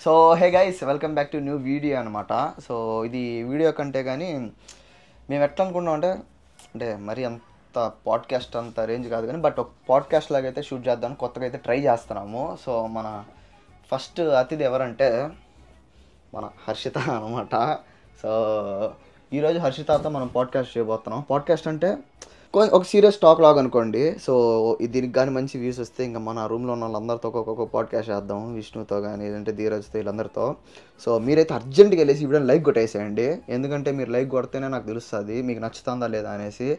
So hey guys, welcome back to new video అనమాట. So ఇది video కంటే కానీ మేము ఎట్లా అనుకున్నాం అంటే మరి అంత పాడ్కాస్ట్ అంత రేంజ్ కాదు కానీ బట్ ఒక పాడ్కాస్ట్ లాగా అయితే షూట్ చేద్దాం, కొత్తగా అయితే ట్రై చేస్తున్నాము. సో మన ఫస్ట్ అతిథి ఎవరంటే మన హర్షిత అనమాట. సో ఈరోజు హర్షితతో మనం పాడ్కాస్ట్ చేయబోతున్నాం. పాడ్కాస్ట్ అంటే ఒక సీరియస్ టాక్ లాగా అనుకోండి. సో దీనికి కానీ మంచి వ్యూస్ వస్తే ఇంకా మన రూమ్లో ఉన్న వాళ్ళందరితో ఒక్కొక్క పాడ్కాస్ట్ చేద్దాం, విష్ణుతో కానీ లేదంటే ధీరజ్తో వీళ్ళందరితో. సో మీరైతే అర్జెంట్గా వెళ్ళేసి ఈ వీడియోని లైక్ కొట్టేసేయండి, ఎందుకంటే మీరు లైక్ కొడితేనే నాకు తెలుస్తుంది మీకు నచ్చుతుందా లేదా అనేసి.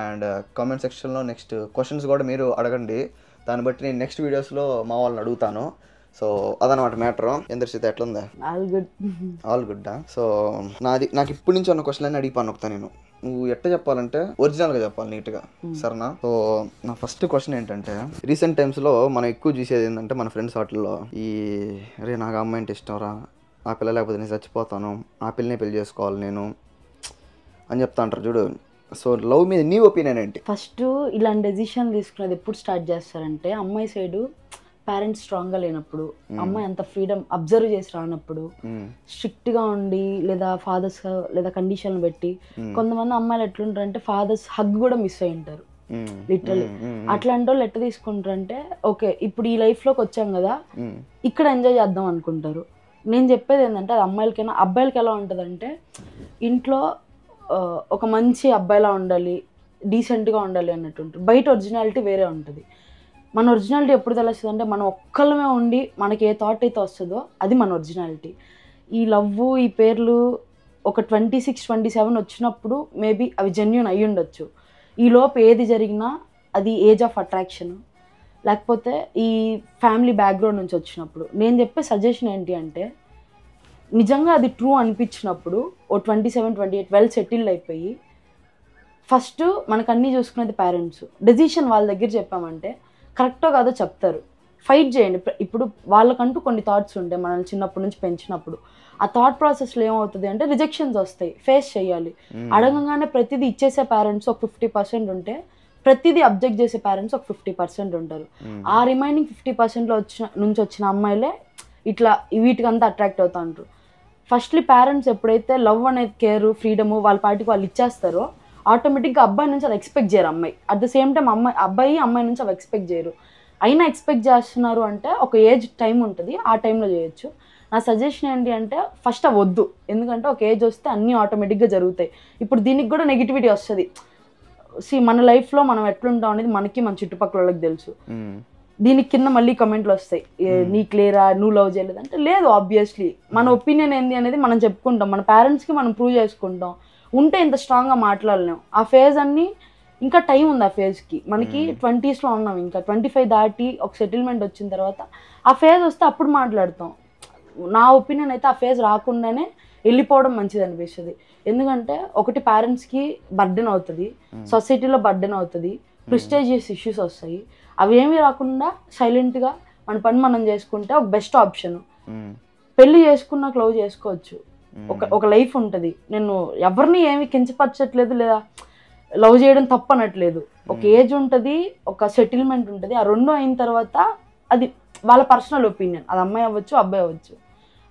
అండ్ కామెంట్ సెక్షన్లో నెక్స్ట్ క్వశ్చన్స్ కూడా మీరు అడగండి, దాన్ని బట్టి నేను నెక్స్ట్ వీడియోస్లో మా వాళ్ళని అడుగుతాను. సో అదనమాట మ్యాటర్. ఎందర్శిత ఎట్లుందా? All good. సో నాకు ఇప్పటి నుంచి ఉన్న క్వశ్చన్ అన్ని అడిగిపోను ఒకతా. నేను నువ్వు ఎట్ట చెప్పాలంటే ఒరిజినల్గా చెప్పాలి, నీట్గా, సరేనా? సో నా ఫస్ట్ క్వశ్చన్ ఏంటంటే, రీసెంట్ టైమ్స్లో మనం ఎక్కువ చూసేది ఏంటంటే మన ఫ్రెండ్స్ వాటిల్లో అరే నాకు అమ్మాయి అంటే ఇష్టం రా, ఆ పిల్ల లేకపోతే నేను చచ్చిపోతాను, ఆ పిల్లనే పెళ్లి చేసుకోవాలి నేను అని చెప్తా అంటారు చూడు. సో లవ్ మీద నీ ఒపీనియన్ ఏంటి? ఫస్ట్ ఇలాంటి డెసిషన్ తీసుకునేది ఎప్పుడు స్టార్ట్ చేస్తారంటే, అమ్మాయి సైడు పేరెంట్స్ స్ట్రాంగ్గా లేనప్పుడు, అమ్మాయి అంత ఫ్రీడమ్ అబ్జర్వ్ చేసి రానప్పుడు, స్ట్రిక్ట్గా ఉండి లేదా ఫాదర్స్ లేదా కండిషన్ పెట్టి, కొంతమంది అమ్మాయిలు ఎట్లుంటారంటే ఫాదర్స్ హగ్ కూడా మిస్ అయి ఉంటారు లిటరలీ. అట్లాంటి వాళ్ళు ఎట్లా తీసుకుంటారంటే, ఓకే ఇప్పుడు ఈ లైఫ్లోకి వచ్చాం కదా, ఇక్కడ ఎంజాయ్ చేద్దాం అనుకుంటారు. నేను చెప్పేది ఏంటంటే, అది అమ్మాయిలకైనా అబ్బాయిలకి ఎలా ఉంటుందంటే, ఇంట్లో ఒక మంచి అబ్బాయిలా ఉండాలి, డీసెంట్గా ఉండాలి అన్నట్టు ఉంటుంది. బయట ఒరిజినాలిటీ వేరే ఉంటుంది. మన ఒరిజినాలిటీ ఎప్పుడు తెలుస్తుంది అంటే, మనం ఒక్కళ్ళమే ఉండి మనకి ఏ థాట్ అయితే వస్తుందో అది మన ఒరిజినాలిటీ. ఈ లవ్ ఈ పేర్లు ఒక 26, 27 వచ్చినప్పుడు మేబీ అవి జెన్యూన్ అయ్యి ఉండొచ్చు. ఈలోపు ఏది జరిగినా అది ఏజ్ ఆఫ్ అట్రాక్షన్, లేకపోతే ఈ ఫ్యామిలీ బ్యాక్గ్రౌండ్ నుంచి వచ్చినప్పుడు. నేను చెప్పే సజెషన్ ఏంటి అంటే, నిజంగా అది ట్రూ అనిపించినప్పుడు ఓ 27, 28 వెల్ సెటిల్డ్ అయిపోయి, ఫస్ట్ మనకు అన్నీ చూసుకునేది పేరెంట్స్. డెసిషన్ వాళ్ళ దగ్గర చెప్పామంటే కరెక్టో కాదో చెప్తారు. ఫైట్ చేయండి. ఇప్పుడు వాళ్ళకంటూ కొన్ని థాట్స్ ఉంటాయి మనల్ని చిన్నప్పటి నుంచి పెంచినప్పుడు. ఆ థాట్ ప్రాసెస్లో ఏమవుతుంది అంటే రిజెక్షన్స్ వస్తాయి, ఫేస్ చేయాలి. అడగంగానే ప్రతిదీ ఇచ్చేసే పేరెంట్స్ ఒక 50% ఉంటే, ప్రతిదీ అబ్జెక్ట్ చేసే పేరెంట్స్ ఒక 50% ఉంటారు. ఆ రిమైనింగ్ 50%లో నుంచి వచ్చిన అమ్మాయిలే ఇట్లా వీటికంతా అట్రాక్ట్ అవుతా ఉంటారు. ఫస్ట్లీ పేరెంట్స్ ఎప్పుడైతే లవ్ అనేది కేర్ ఫ్రీడము వాళ్ళ పాటికి వాళ్ళు ఇచ్చేస్తారో, ఆటోమేటిక్గా అబ్బాయి నుంచి అది ఎక్స్పెక్ట్ చేయరు అమ్మాయి. అట్ ద సేమ్ టైం అబ్బాయి నుంచి అవి ఎక్స్పెక్ట్ చేయరు. అయినా ఎక్స్పెక్ట్ చేస్తున్నారు అంటే ఒక ఏజ్ టైం ఉంటుంది, ఆ టైంలో చేయొచ్చు. నా సజెషన్ ఏంటి అంటే, ఫస్ట్ అవి వద్దు, ఎందుకంటే ఒక ఏజ్ వస్తే అన్నీ ఆటోమేటిక్గా జరుగుతాయి. ఇప్పుడు దీనికి కూడా నెగిటివిటీ వస్తుంది. మన లైఫ్లో మనం ఎట్లుంటాం అనేది మనకి మన చుట్టుపక్కల వాళ్ళకి తెలుసు. దీనికి కింద మళ్ళీ కమెంట్లు వస్తాయి, నీకు లేరా, నువ్వు లవ్ చేయలేదు అంటే. లేదు, ఆబ్వియస్లీ మన ఒపీనియన్ ఏంది అనేది మనం చెప్పుకుంటాం, మన పేరెంట్స్కి మనం ప్రూవ్ చేసుకుంటాం. ఉంటే ఇంత స్ట్రాంగ్గా మాట్లాడలేము. ఆ ఫేజ్ అన్నీ ఇంకా టైం ఉంది. ఆ ఫేజ్కి మనకి 20sలో ఉన్నాం, ఇంకా 25 దాటి ఒక సెటిల్మెంట్ వచ్చిన తర్వాత ఆ ఫేజ్ వస్తే అప్పుడు మాట్లాడతాం. నా ఒపీనియన్ అయితే ఆ ఫేజ్ రాకుండానే వెళ్ళిపోవడం మంచిది అనిపిస్తుంది. ఎందుకంటే ఒకటి పేరెంట్స్కి బర్డెన్ అవుతుంది, సొసైటీలో బర్డెన్ అవుతుంది, ప్రెస్టీజియస్ ఇష్యూస్ వస్తాయి. అవి ఏమీ రాకుండా సైలెంట్గా మన పని మనం చేసుకుంటే ఒక బెస్ట్ ఆప్షన్. పెళ్ళి చేసుకున్నాక లవ్ చేసుకోవచ్చు, ఒక లైఫ్ ఉంటుంది. నేను ఎవరిని ఏమి కించపరచట్లేదు లేదా లవ్ చేయడం తప్పు అనట్లేదు. ఒక ఏజ్ ఉంటుంది, ఒక సెటిల్మెంట్ ఉంటుంది. ఆ రెండు అయిన తర్వాత అది వాళ్ళ పర్సనల్ ఒపీనియన్, అది అమ్మాయి అవ్వచ్చు అబ్బాయి అవ్వచ్చు.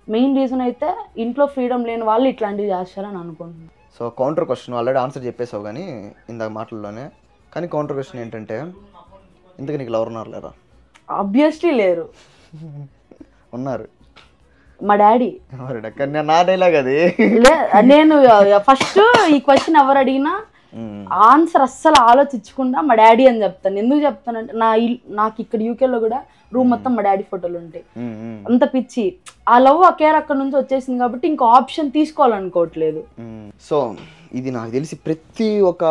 మెయిన్ రీజన్ అయితే ఇంట్లో ఫ్రీడమ్ లేని వాళ్ళు ఇట్లాంటివి చేస్తారని అనుకుంటున్నాను. So counter question already answer చెప్పేసావు కానీ ఇందాక మాటల్లోనే, కానీ కౌంటర్ క్వశ్చన్ ఏంటంటే, ఇంతకు నీకు లవర్ ఉన్నారు లేరా? ఆబ్వియస్లీ లేరు. ఉన్నారు, మా డాడీ. నా డైలాగ్ అది. నేను ఫస్ట్ ఈ క్వశ్చన్ ఎవరు అడిగినా ఆన్సర్ అస్సలు ఆలోచించకుండా మా డాడీ అని చెప్తాను. ఎందుకు చెప్తానంటే, నాకు ఇక్కడ యూకేలో కూడా రూమ్ మొత్తం మా డాడీ ఫోటోలు ఉంటాయి. అంత పిచ్చి. ఆ లవ్ ఆ కేర్ అక్కడ నుంచి వచ్చేసింది కాబట్టి ఇంకో ఆప్షన్ తీసుకోవాలనుకోవట్లేదు. సో ఇది నాకు తెలిసి ప్రతి ఒక్క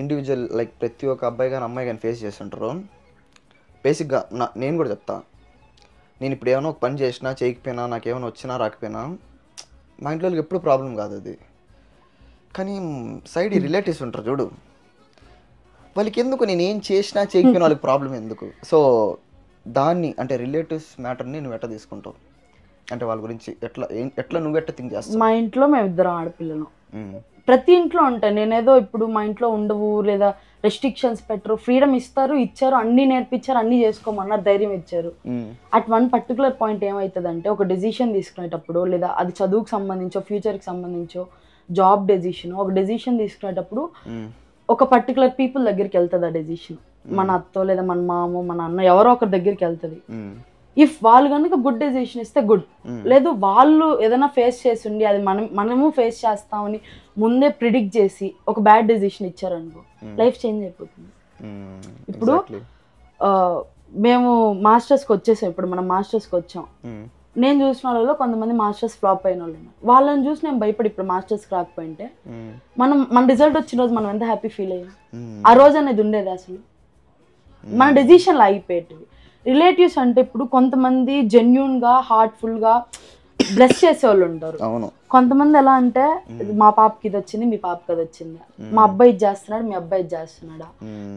ఇండివిజువల్, లైక్ ప్రతి ఒక్క అబ్బాయి కానీ అమ్మాయి కానీ ఫేస్ చేస్తుంటారు. బేసిక్గా నేను కూడా చెప్తా, నేను ఇప్పుడు ఏమైనా ఒక పని చేసినా చేయకపోయినా, నాకేమైనా వచ్చినా రాకపోయినా, మా ఇంట్లో వాళ్ళకి ఎప్పుడు ప్రాబ్లం కాదు అది. కానీ సైడ్ ఈ రిలేటివ్స్ ఉంటారు చూడు, వాళ్ళకి ఎందుకు నేను ఏం చేసినా చేయకపోయినా వాళ్ళకి ప్రాబ్లం ఎందుకు? సో దాన్ని అంటే రిలేటివ్స్ మ్యాటర్ని నువ్వు ఎట్లా తీసుకుంటావు? అంటే వాళ్ళ గురించి ఎట్లా నువ్వు ఎట్లా థింక్ చేస్తావు? మా ఇంట్లో మేము 2 ఆడపిల్లలు, ప్రతి ఇంట్లో ఉంటాయి. నేనేదో ఇప్పుడు మా ఇంట్లో ఉండవు లేదా రెస్ట్రిక్షన్స్ పెట్టరు, ఫ్రీడమ్ ఇచ్చారు, అన్నీ నేర్పించారు, అన్నీ చేసుకోమన్నారు, ధైర్యం ఇచ్చారు. అట్ వన్ పర్టికులర్ పాయింట్ ఏమవుతుందంటే ఒక డెసిషన్ తీసుకునేటప్పుడు లేదా అది చదువుకు సంబంధించో ఫ్యూచర్కి సంబంధించో జాబ్ డెసిషన్, ఒక డెసిషన్ తీసుకునేటప్పుడు ఒక పర్టికులర్ పీపుల్ దగ్గరికి వెళ్తుంది ఆ డెసిషన్. మన అత్తో లేదా మన మామో మన అన్న ఎవరో ఒకరి దగ్గరికి వెళ్తుంది. ఇఫ్ వాళ్ళు కనుక గుడ్ డెసిషన్ ఇస్తే గుడ్, లేదు వాళ్ళు ఏదైనా ఫేస్ చేసి ఉండి అది మనము ఫేస్ చేస్తామని ముందే ప్రిడిక్ట్ చేసి ఒక బ్యాడ్ డెసిషన్ ఇచ్చారనుకో లైఫ్ చేంజ్ అయిపోతుంది. ఇప్పుడు మేము మాస్టర్స్కి వచ్చేసాం, ఇప్పుడు మనం మాస్టర్స్కి వచ్చాం. నేను చూసిన వాళ్ళలో కొంతమంది మాస్టర్స్ ఫ్లాప్ అయిన వాళ్ళు, వాళ్ళని చూసి నేను భయపడి ఇప్పుడు మాస్టర్స్కి రాకపోయింటే మన రిజల్ట్ వచ్చిన రోజు మనం ఎంత హ్యాపీ ఫీల్ అయ్యాం. ఆ రోజు అనేది ఉండేది అసలు మన డెసిషన్లు ఆగిపోయేటివి. రిలేటివ్స్ అంటే ఇప్పుడు కొంతమంది జెన్యూన్ గా హార్ట్ఫుల్ గా బ్లెస్ చేసే వాళ్ళు ఉంటారు. కొంతమంది ఎలా అంటే మా పాపకి ఇది వచ్చింది, మీ పాపకి అది వచ్చింది, మా అబ్బాయి ఇది చేస్తున్నాడు, మీ అబ్బాయి ఇది చేస్తున్నాడా,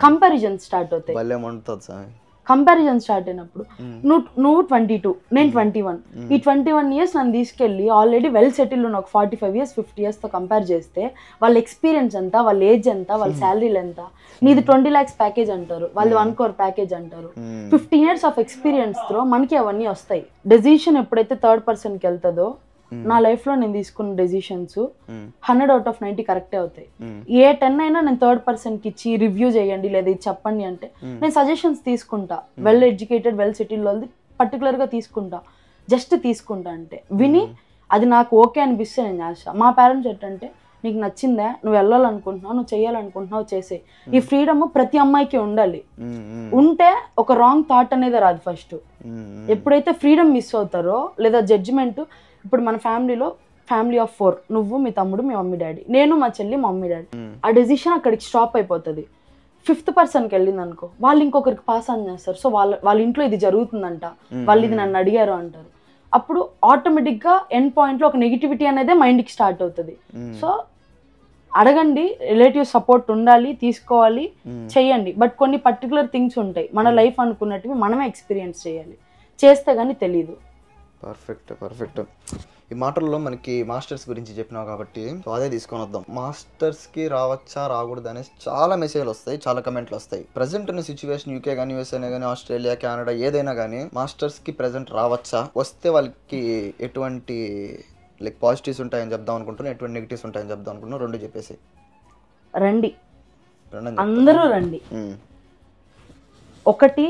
కంపారిజన్ స్టార్ట్ అవుతాయి. కంపారిజన్ స్టార్ట్ అయినప్పుడు నువ్వు 22, నేను 21, ఈ 21 years నన్ను తీసుకెళ్ళి ఆల్రెడీ వెల్ సెటిల్ ఉన్న ఒక 45 years 50 years తో కంపేర్ చేస్తే వాళ్ళ ఎక్స్పీరియన్స్ ఎంత, వాళ్ళ ఏజ్ ఎంత, వాళ్ళ శాలరీలు ఎంత, నీది 20 lakhs ప్యాకేజ్ అంటారు, వాళ్ళు 1 crore ప్యాకేజ్ అంటారు. 15 years ఆఫ్ ఎక్స్పీరియన్స్ తో మనకి అవన్నీ వస్తాయి. డెసిషన్ ఎప్పుడైతే థర్డ్ పర్సన్కి వెళ్తుందో, నా లైఫ్ లో నేను తీసుకున్న డెసిషన్స్ 100 out of 90 కరెక్టే అవుతాయి. ఏ 10 అయినా నేను థర్డ్ పర్సన్ కి ఇచ్చి రివ్యూ చేయండి లేదా ఇది చెప్పండి అంటే నేను సజెషన్స్ తీసుకుంటా. వెల్ ఎడ్యుకేటెడ్ వెల్ సెటిల్ వాళ్ళది పర్టికులర్ గా తీసుకుంటా, జస్ట్ తీసుకుంటా. అంటే విని అది నాకు ఓకే అనిపిస్తే నేను చేస్తా. మా పేరెంట్స్ ఏంటంటే నీకు నచ్చిందా, నువ్వు వెళ్ళాలనుకుంటున్నావు, నువ్వు చేయాలనుకుంటున్నావు, చేసే. ఈ ఫ్రీడమ్ ప్రతి అమ్మాయికి ఉండాలి. ఉంటే ఒక రాంగ్ థాట్ అనేది రాదు. ఫస్ట్ ఎప్పుడైతే ఫ్రీడమ్ మిస్ అవుతారో లేదా జడ్జిమెంట్, ఇప్పుడు మన ఫ్యామిలీలో ఫ్యామిలీ ఆఫ్ 4, నువ్వు, మీ తమ్ముడు, మీ మమ్మీ డాడీ, నేను, మా చెల్లి, మా మమ్మీ డాడీ, ఆ డెసిషన్ అక్కడికి స్టాప్ అయిపోతుంది. 5th పర్సన్కి వెళ్ళింది అనుకో, వాళ్ళు ఇంకొకరికి పాస్ ఆన్ చేస్తారు. సో వాళ్ళ ఇంట్లో ఇది జరుగుతుందంట, వాళ్ళు ఇది నన్ను అడిగారు అంటారు. అప్పుడు ఆటోమేటిక్గా ఎండ్ పాయింట్లో ఒక నెగిటివిటీ అనేది మైండ్కి స్టార్ట్ అవుతుంది. సో అడగండి, రిలేటివ్ సపోర్ట్ ఉండాలి, తీసుకోవాలి, చెయ్యండి. బట్ కొన్ని పర్టికులర్ థింగ్స్ ఉంటాయి మన లైఫ్ అనుకున్నట్టువి మనమే ఎక్స్పీరియన్స్ చేయాలి, చేస్తే కానీ తెలీదు. పర్ఫెక్ట్. ఈ మాటల్లో మనకి మాస్టర్స్ గురించి చెప్పినావు కాబట్టి అదే తీసుకొని వద్దాం. మాస్టర్స్కి రావచ్చా రాకూడదు అనేసి చాలా మెసేజ్లు వస్తాయి, చాలా కమెంట్లు వస్తాయి. ప్రజెంట్ ఉన్న సిచ్యువేషన్ యూకే కానీ యూఎస్ఏ కానీ ఆస్ట్రేలియా కెనడా ఏదైనా కానీ మాస్టర్స్కి ప్రజెంట్ రావచ్చా, వస్తే వాళ్ళకి ఎటువంటి లైక్ పాజిటివ్స్ ఉంటాయని చెప్దాం అనుకుంటున్నాను, ఎటువంటి నెగిటివ్స్ ఉంటాయని చెప్దాం అనుకుంటున్నాను, రెండు చెప్పేసి. రండి, అందరూ రండి. ఒకటి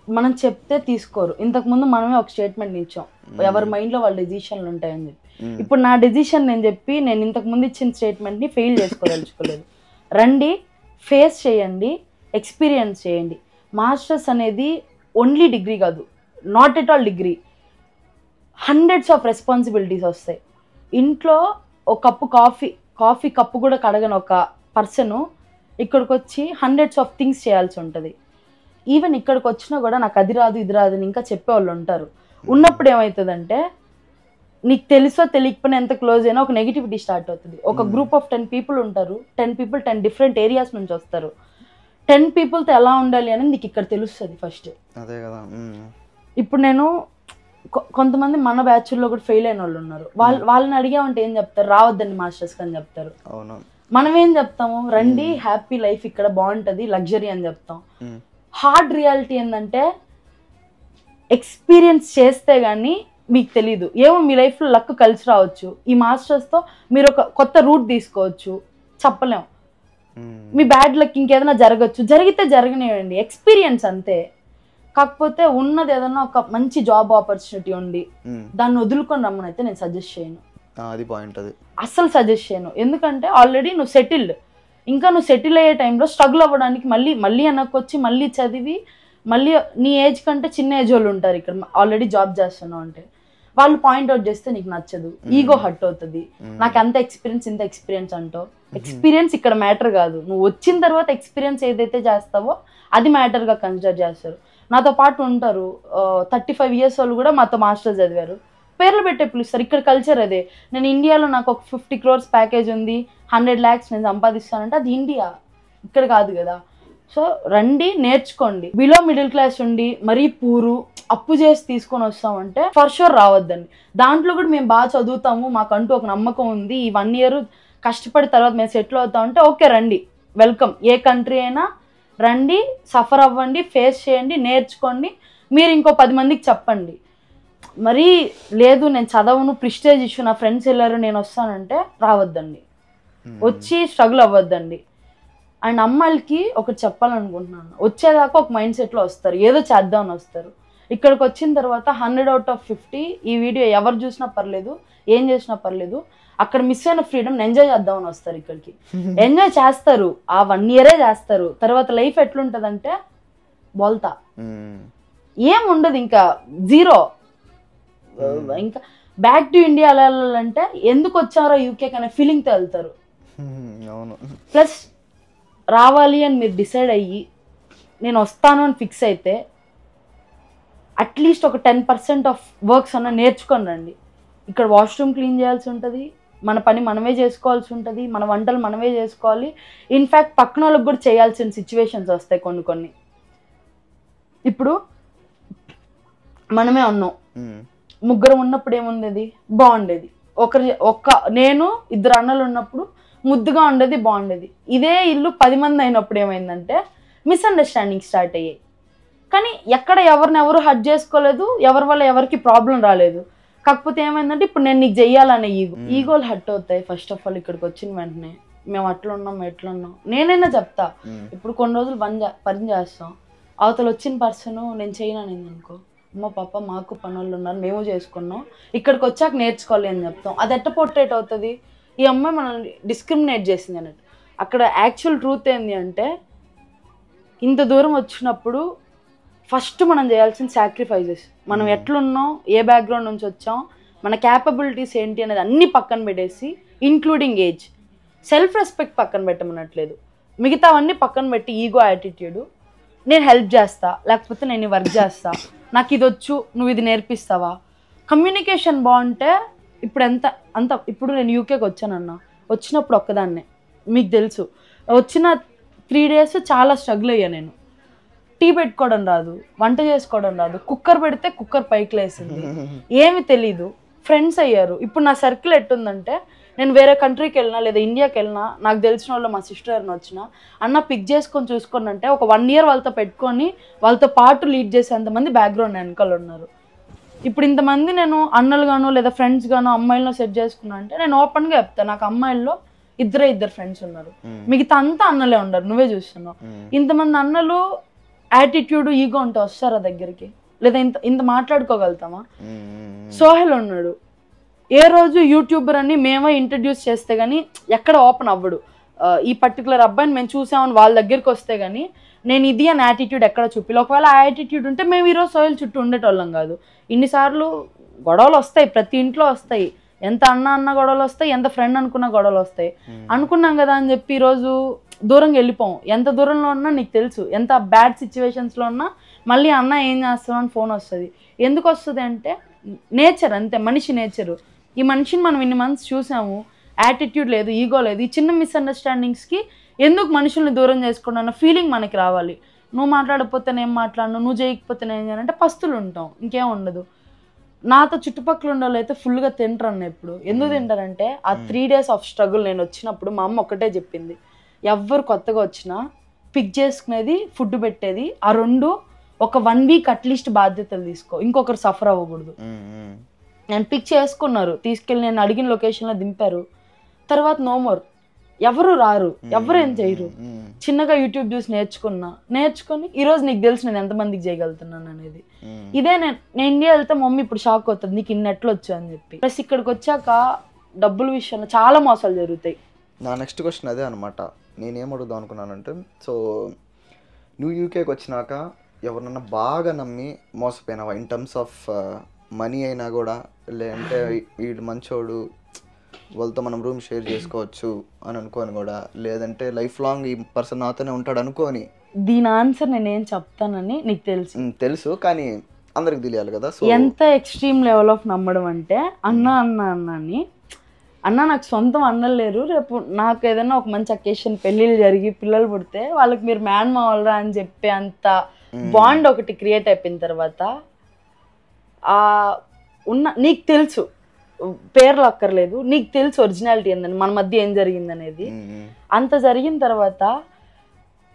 మనం చెప్తే తీసుకోరు. ఇంతకుముందు మనమే ఒక స్టేట్మెంట్ ఇచ్చాం, ఎవరి మైండ్లో వాళ్ళ డెసిషన్లు ఉంటాయని చెప్పి. ఇప్పుడు నా డెసిషన్ నేను చెప్పి నేను ఇంతకుముందు ఇచ్చిన స్టేట్మెంట్ని ఫెయిల్ చేసుకోదలుచుకోలేదు. రండి, ఫేస్ చేయండి, ఎక్స్పీరియన్స్ చేయండి. మాస్టర్స్ అనేది ఓన్లీ డిగ్రీ కాదు, not at all degree. Hundreds of responsibilities వస్తాయి. ఇంట్లో ఒక కప్పు కాఫీ కప్పు కూడా కడగని ఒక పర్సను ఇక్కడికి వచ్చి హండ్రెడ్స్ ఆఫ్ థింగ్స్ చేయాల్సి ఉంటుంది. ఈవెన్ ఇక్కడికి వచ్చినా కూడా నాకు అది రాదు ఇది రాదు అని ఇంకా చెప్పేవాళ్ళు ఉంటారు. ఉన్నప్పుడు ఏమవుతుందంటే నీకు తెలుసో తెలియకపోయినా ఎంత క్లోజ్ అయినా ఒక నెగిటివిటీ స్టార్ట్ అవుతుంది. ఒక గ్రూప్ ఆఫ్ 10 people ఉంటారు, 10 people 10 different ఏరియాస్ నుంచి వస్తారు. 10 peopleతో ఎలా ఉండాలి అనేది నీకు ఇక్కడ తెలుస్తుంది ఫస్ట్. అదే కదా. ఇప్పుడు నేను కొంతమంది మన బ్యాచ్లో కూడా ఫెయిల్ అయిన వాళ్ళు ఉన్నారు. వాళ్ళని అడిగామంటే ఏం చెప్తారు, రావద్దండి మాస్టర్స్ అని చెప్తారు. మనం ఏం చెప్తాము, రండి, హ్యాపీ లైఫ్ ఇక్కడ బాగుంటుంది, లగ్జరీ అని చెప్తాం. హార్డ్ రియాలిటీ ఏంటంటే ఎక్స్పీరియన్స్ చేస్తే కానీ మీకు తెలీదు. ఏమో మీ లైఫ్లో లక్ కలిసి రావచ్చు, ఈ మాస్టర్స్తో మీరు ఒక కొత్త రూట్ తీసుకోవచ్చు, చెప్పలేం. మీ బ్యాడ్ లక్ ఇంకేదైనా జరగచ్చు, జరిగితే జరగనివ్వండి, ఎక్స్పీరియన్స్ అంతే. కాకపోతే ఉన్నది ఏదైనా ఒక మంచి జాబ్ ఆపర్చునిటీ ఉండి దాన్ని వదులుకొని రమ్మని అయితే నేను సజెస్ట్ చేయను. అది పాయింట్, అది అస్సలు సజెస్ట్ చేయను. ఎందుకంటే ఆల్రెడీ నువ్వు సెటిల్డ్, ఇంకా నువ్వు సెటిల్ అయ్యే టైంలో స్ట్రగుల్ అవ్వడానికి మళ్ళీ వెనక్కి మళ్ళీ చదివి మళ్ళీ నీ ఏజ్ కంటే చిన్న ఏజ్ వాళ్ళు ఉంటారు ఇక్కడ ఆల్రెడీ జాబ్ చేస్తున్నావు అంటే వాళ్ళు పాయింట్అవుట్ చేస్తే నీకు నచ్చదు, ఈగో హర్ట్ అవుతుంది. నాకు అంత ఎక్స్పీరియన్స్ ఇంత ఎక్స్పీరియన్స్ అంటావు. ఎక్స్పీరియన్స్ ఇక్కడ మ్యాటర్ కాదు, నువ్వు వచ్చిన తర్వాత ఎక్స్పీరియన్స్ ఏదైతే చేస్తావో అది మ్యాటర్గా కన్సిడర్ చేస్తారు. నాతో పాటు ఉంటారు 35 years వాళ్ళు కూడా మాతో మాస్టర్స్ చదివారు, పేర్లు పెట్టే పిలుస్తారు. ఇక్కడ కల్చర్ అదే. నేను ఇండియాలో నాకు ఒక 50 crores ప్యాకేజ్ ఉంది, 100 lakhs నేను సంపాదిస్తానంటే అది ఇండియా, ఇక్కడ కాదు కదా. సో రండి, నేర్చుకోండి. బిలో మిడిల్ క్లాస్ ఉండి మరీ పూరు అప్పు చేసి తీసుకొని వస్తామంటే ఫర్ షూర్ రావద్దండి. దాంట్లో కూడా మేము బాగా చదువుతాము, మాకంటూ ఒక నమ్మకం ఉంది, ఈ 1 year కష్టపడి తర్వాత మేము సెటిల్ అవుతాం అంటే ఓకే రండి, వెల్కమ్. ఏ కంట్రీ అయినా రండి, సఫర్ అవ్వండి, ఫేస్ చేయండి, నేర్చుకోండి, మీరు ఇంకో 10 మందికి చెప్పండి. మరీ లేదు నేను చదవను, ప్రిస్టేజ్ ఇష్యూ, నా ఫ్రెండ్స్ వెళ్ళారు నేను వస్తానంటే రావద్దండి, వచ్చి స్ట్రగుల్ అవ్వద్దండి. అండ్ అమ్మాయిలకి ఒకటి చెప్పాలనుకుంటున్నాను, వచ్చేదాకా ఒక మైండ్ సెట్లో వస్తారు, ఏదో చేద్దామని వస్తారు. ఇక్కడికి వచ్చిన తర్వాత 100 out of 50 ఈ వీడియో ఎవరు చూసినా పర్లేదు, ఏం చేసినా పర్లేదు, అక్కడ మిస్ అయిన ఫ్రీడమ్ ఎంజాయ్ చేద్దామని వస్తారు. ఇక్కడికి ఎంజాయ్ చేస్తారు, ఆ 1 year చేస్తారు. తర్వాత లైఫ్ ఎట్లుంటుందంటే బోల్తా, ఏం ఉండదు, ఇంకా జీరో. ఇంకా బ్యాక్ టు ఇండియా వెళ్ళాలంటే ఎందుకు వచ్చారో యూకేకి అనే ఫీలింగ్తో వెళ్తారు. ప్లస్ రావాలి అని మీరు డిసైడ్ అయ్యి నేను వస్తాను అని ఫిక్స్ అయితే అట్లీస్ట్ ఒక 10% ఆఫ్ వర్క్స్ అన్న నేర్చుకొని రండి. ఇక్కడ వాష్రూమ్ క్లీన్ చేయాల్సి ఉంటుంది, మన పని మనమే చేసుకోవాల్సి ఉంటుంది, మన వంటలు మనమే చేసుకోవాలి. ఇన్ఫ్యాక్ట్ పక్కన వాళ్ళకి కూడా చేయాల్సిన సిచ్యువేషన్స్ వస్తాయి కొన్ని. ఇప్పుడు మనమే ఉన్నాం, ముగ్గురం ఉన్నప్పుడు ఏముండేది, బాగుండేది. నేను 2 అన్నలు ఉన్నప్పుడు ముద్దుగా ఉండేది, బాగుండేది. ఇదే ఇల్లు 10 మంది అయినప్పుడు ఏమైందంటే మిస్అండర్స్టాండింగ్ స్టార్ట్ అయ్యాయి. కానీ ఎక్కడ ఎవరినెవరు హర్ట్ చేసుకోలేదు, ఎవరి వల్ల ఎవరికి ప్రాబ్లం రాలేదు. కాకపోతే ఏమైందంటే ఇప్పుడు నేను నీకు చెయ్యాలనే ఈగోలు హర్ట్ అవుతాయి. ఫస్ట్ ఆఫ్ ఆల్ ఇక్కడికి వచ్చిన వెంటనే మేము అట్లున్నాం ఎట్లున్నాం నేనైనా చెప్తా. ఇప్పుడు కొన్ని రోజులు పని చేస్తాం, అవతల వచ్చిన పర్సన్ నేను చేయను అనుకో, అమ్మ పాప మాకు పనులు ఉన్నారు, మేము చేసుకున్నాం, ఇక్కడికి వచ్చాక నేర్చుకోవాలి అని చెప్తాం. అది ఎట్ట పోర్ట్రేట్ అవుతుంది, ఈ అమ్మాయి మనల్ని డిస్క్రిమినేట్ చేసింది అన్నట్టు. అక్కడ యాక్చువల్ ట్రూత్ ఏంటి అంటే ఇంత దూరం వచ్చినప్పుడు ఫస్ట్ మనం చేయాల్సిన సాక్రిఫైజెస్, మనం ఎట్లున్నాం, ఏ బ్యాక్గ్రౌండ్ నుంచి వచ్చాం, మన క్యాపబిలిటీస్ ఏంటి అనేది అన్ని పక్కన పెట్టేసి, ఇంక్లూడింగ్ ఏజ్, సెల్ఫ్ రెస్పెక్ట్ పక్కన పెట్టమనట్లేదు, మిగతావన్నీ పక్కన పెట్టి ఈగో యాటిట్యూడ్, నేను హెల్ప్ చేస్తా, లేకపోతే నేను వర్క్ చేస్తా, నాకు ఇది వచ్చు నువ్వు ఇది నేర్పిస్తావా, కమ్యూనికేషన్ బాగుంటే. ఇప్పుడు ఇప్పుడు నేను యూకేకి వచ్చానన్నా, వచ్చినప్పుడు ఒక్కదాన్నే, మీకు తెలుసు, వచ్చిన 3 days చాలా స్ట్రగుల్ అయ్యా. నేను టీ పెట్టుకోవడం రాదు, వంట చేసుకోవడం రాదు, కుక్కర్ పెడితే కుక్కర్ పైకి లేసింది, ఏమి తెలీదు. ఫ్రెండ్స్ అయ్యారు. ఇప్పుడు నా సర్కిల్ ఎట్టుందంటే నేను వేరే కంట్రీకి వెళ్ళినా లేదా ఇండియాకి వెళ్ళినా, నాకు తెలిసిన వాళ్ళు మా సిస్టర్ ఎవరిని వచ్చినా అన్న పిక్ చేసుకొని చూసుకొని అంటే ఒక 1 year వాళ్ళతో పెట్టుకొని వాళ్ళతో పాటు లీడ్ చేసేంతమంది బ్యాక్గ్రౌండ్ వెనకాల ఉన్నారు. ఇప్పుడు ఇంతమంది నేను అన్నలు గానో లేదా ఫ్రెండ్స్ గానో అమ్మాయిలను సెట్ చేసుకున్నా అంటే నేను ఓపెన్గా చెప్తాను, నాకు అమ్మాయిల్లో 2 ఫ్రెండ్స్ ఉన్నారు, మిగతా అంతా అన్నలే ఉన్నారు, నువ్వే చూస్తున్నావు. ఇంతమంది అన్నలు యాటిట్యూడ్ ఈగో ఉంటే వస్తారా దగ్గరికి, లేదా ఇంత మాట్లాడుకోగలుగుతామా? సోహెల్ ఉన్నాడు, ఏ రోజు యూట్యూబర్ అని మేమే ఇంట్రడ్యూస్ చేస్తే కానీ ఎక్కడ ఓపెన్ అవ్వడు. ఈ పర్టికులర్ అబ్బాయిని మేము చూసామని వాళ్ళ దగ్గరికి వస్తే కానీ నేను ఇది అని యాటిట్యూడ్ ఎక్కడ చూపిలే. ఒకవేళ ఆ యాటిట్యూడ్ ఉంటే మేము ఈరోజు సోహెల్ చుట్టూ ఉండేటోళ్ళం కాదు. ఇన్నిసార్లు గొడవలు వస్తాయి, ప్రతి ఇంట్లో వస్తాయి, ఎంత అన్న గొడవలు వస్తాయి, ఎంత ఫ్రెండ్ అనుకున్న గొడవలు వస్తాయి. అనుకున్నాం కదా అని చెప్పి ఈరోజు దూరంగా వెళ్ళిపోం. ఎంత దూరంలో ఉన్నా నీకు తెలుసు, ఎంత బ్యాడ్ సిచ్యువేషన్స్లో ఉన్నా మళ్ళీ అన్న ఏం చేస్తావు అని ఫోన్ వస్తుంది. ఎందుకు వస్తుంది అంటే నేచర్, అంతే, మనిషి నేచరు. ఈ మనిషిని మనం ఇన్ని మంత్స్ చూసాము, యాటిట్యూడ్ లేదు, ఈగో లేదు. ఈ చిన్న మిస్అండర్స్టాండింగ్స్కి ఎందుకు మనుషుల్ని దూరం చేసుకోండి అన్న ఫీలింగ్ మనకి రావాలి. నువ్వు మాట్లాడకపోతే నేను మాట్లాడను, నువ్వు చేయకపోతే నేను చేయాలంటే పస్తులు ఉంటాం, ఇంకేం ఉండదు. నాతో చుట్టుపక్కల ఉండాలి అయితే ఫుల్గా తింటారు అన్న. ఇప్పుడు ఎందుకు తింటారంటే ఆ 3 days ఆఫ్ స్ట్రగుల్ నేను వచ్చినప్పుడు మా అమ్మ ఒక్కటే చెప్పింది, ఎవ్వరు కొత్తగా వచ్చినా పిక్ చేసుకునేది, ఫుడ్ పెట్టేది, ఆ 2 ఒక 1 week అట్లీస్ట్ బాధ్యతలు తీసుకో, ఇంకొకరు సఫర్ అవ్వకూడదు. నేను పిక్ చేసుకున్నారు, తీసుకెళ్ళి నేను అడిగిన లొకేషన్లో దింపారు. తర్వాత నో మోర్, ఎవరు రారు, ఎవరు ఏం చేయరు. చిన్నగా యూట్యూబ్ చూసి నేర్చుకొని ఈరోజు నీకు తెలుసు నేను ఎంతమందికి చేయగలుగుతున్నాను అనేది. ఇదే నేను ఇండియా వెళ్తే మమ్మీ ఇప్పుడు షాక్ అవుతుంది, నీకు ఇన్ని ఎట్లు వచ్చు అని చెప్పి. ప్లస్ ఇక్కడికి వచ్చాక డబ్బుల విషయంలో చాలా మోసాలు జరుగుతాయి. నా నెక్స్ట్ క్వశ్చన్ అదే అనమాట. నేనేం అడుగుదాం అనుకున్నానంటే, సో నువ్వు యూకేకి వచ్చినాక ఎవరన్నా బాగా నమ్మి మోసపోయినావా, ఇన్ టర్మ్స్ ఆఫ్ మనీ అయినా కూడా, లేదంటే వీడు మంచోడు వాళ్ళతో మనం రూమ్ షేర్ చేసుకోవచ్చు అని అనుకోని కూడా, లేదంటే లైఫ్ లాంగ్ ఈ పర్సన్ నాతోనే ఉంటాడు అనుకోని? దీని ఆన్సర్ నేనేం చెప్తానని నీకు తెలుసు, కానీ అందరికి తెలియాలి కదా. సో ఎంత ఎక్స్ట్రీమ్ లెవెల్ ఆఫ్ నమ్మడం అంటే అన్నని నాకు సొంతం అన్నలు లేరు, రేపు నాకు ఏదైనా ఒక మంచి అకేషన్ పెళ్ళిళ్ళు జరిగి పిల్లలు పుడితే వాళ్ళకి మీరు మ్యాన్ మావలరా అని చెప్పి అంత బాండ్ ఒకటి క్రియేట్ అయిపోయిన తర్వాత నీకు తెలుసు పేర్లు అక్కర్లేదు, నీకు తెలుసు ఒరిజినాలిటీ ఏందని, మన మధ్య ఏం జరిగింది అనేది. అంత జరిగిన తర్వాత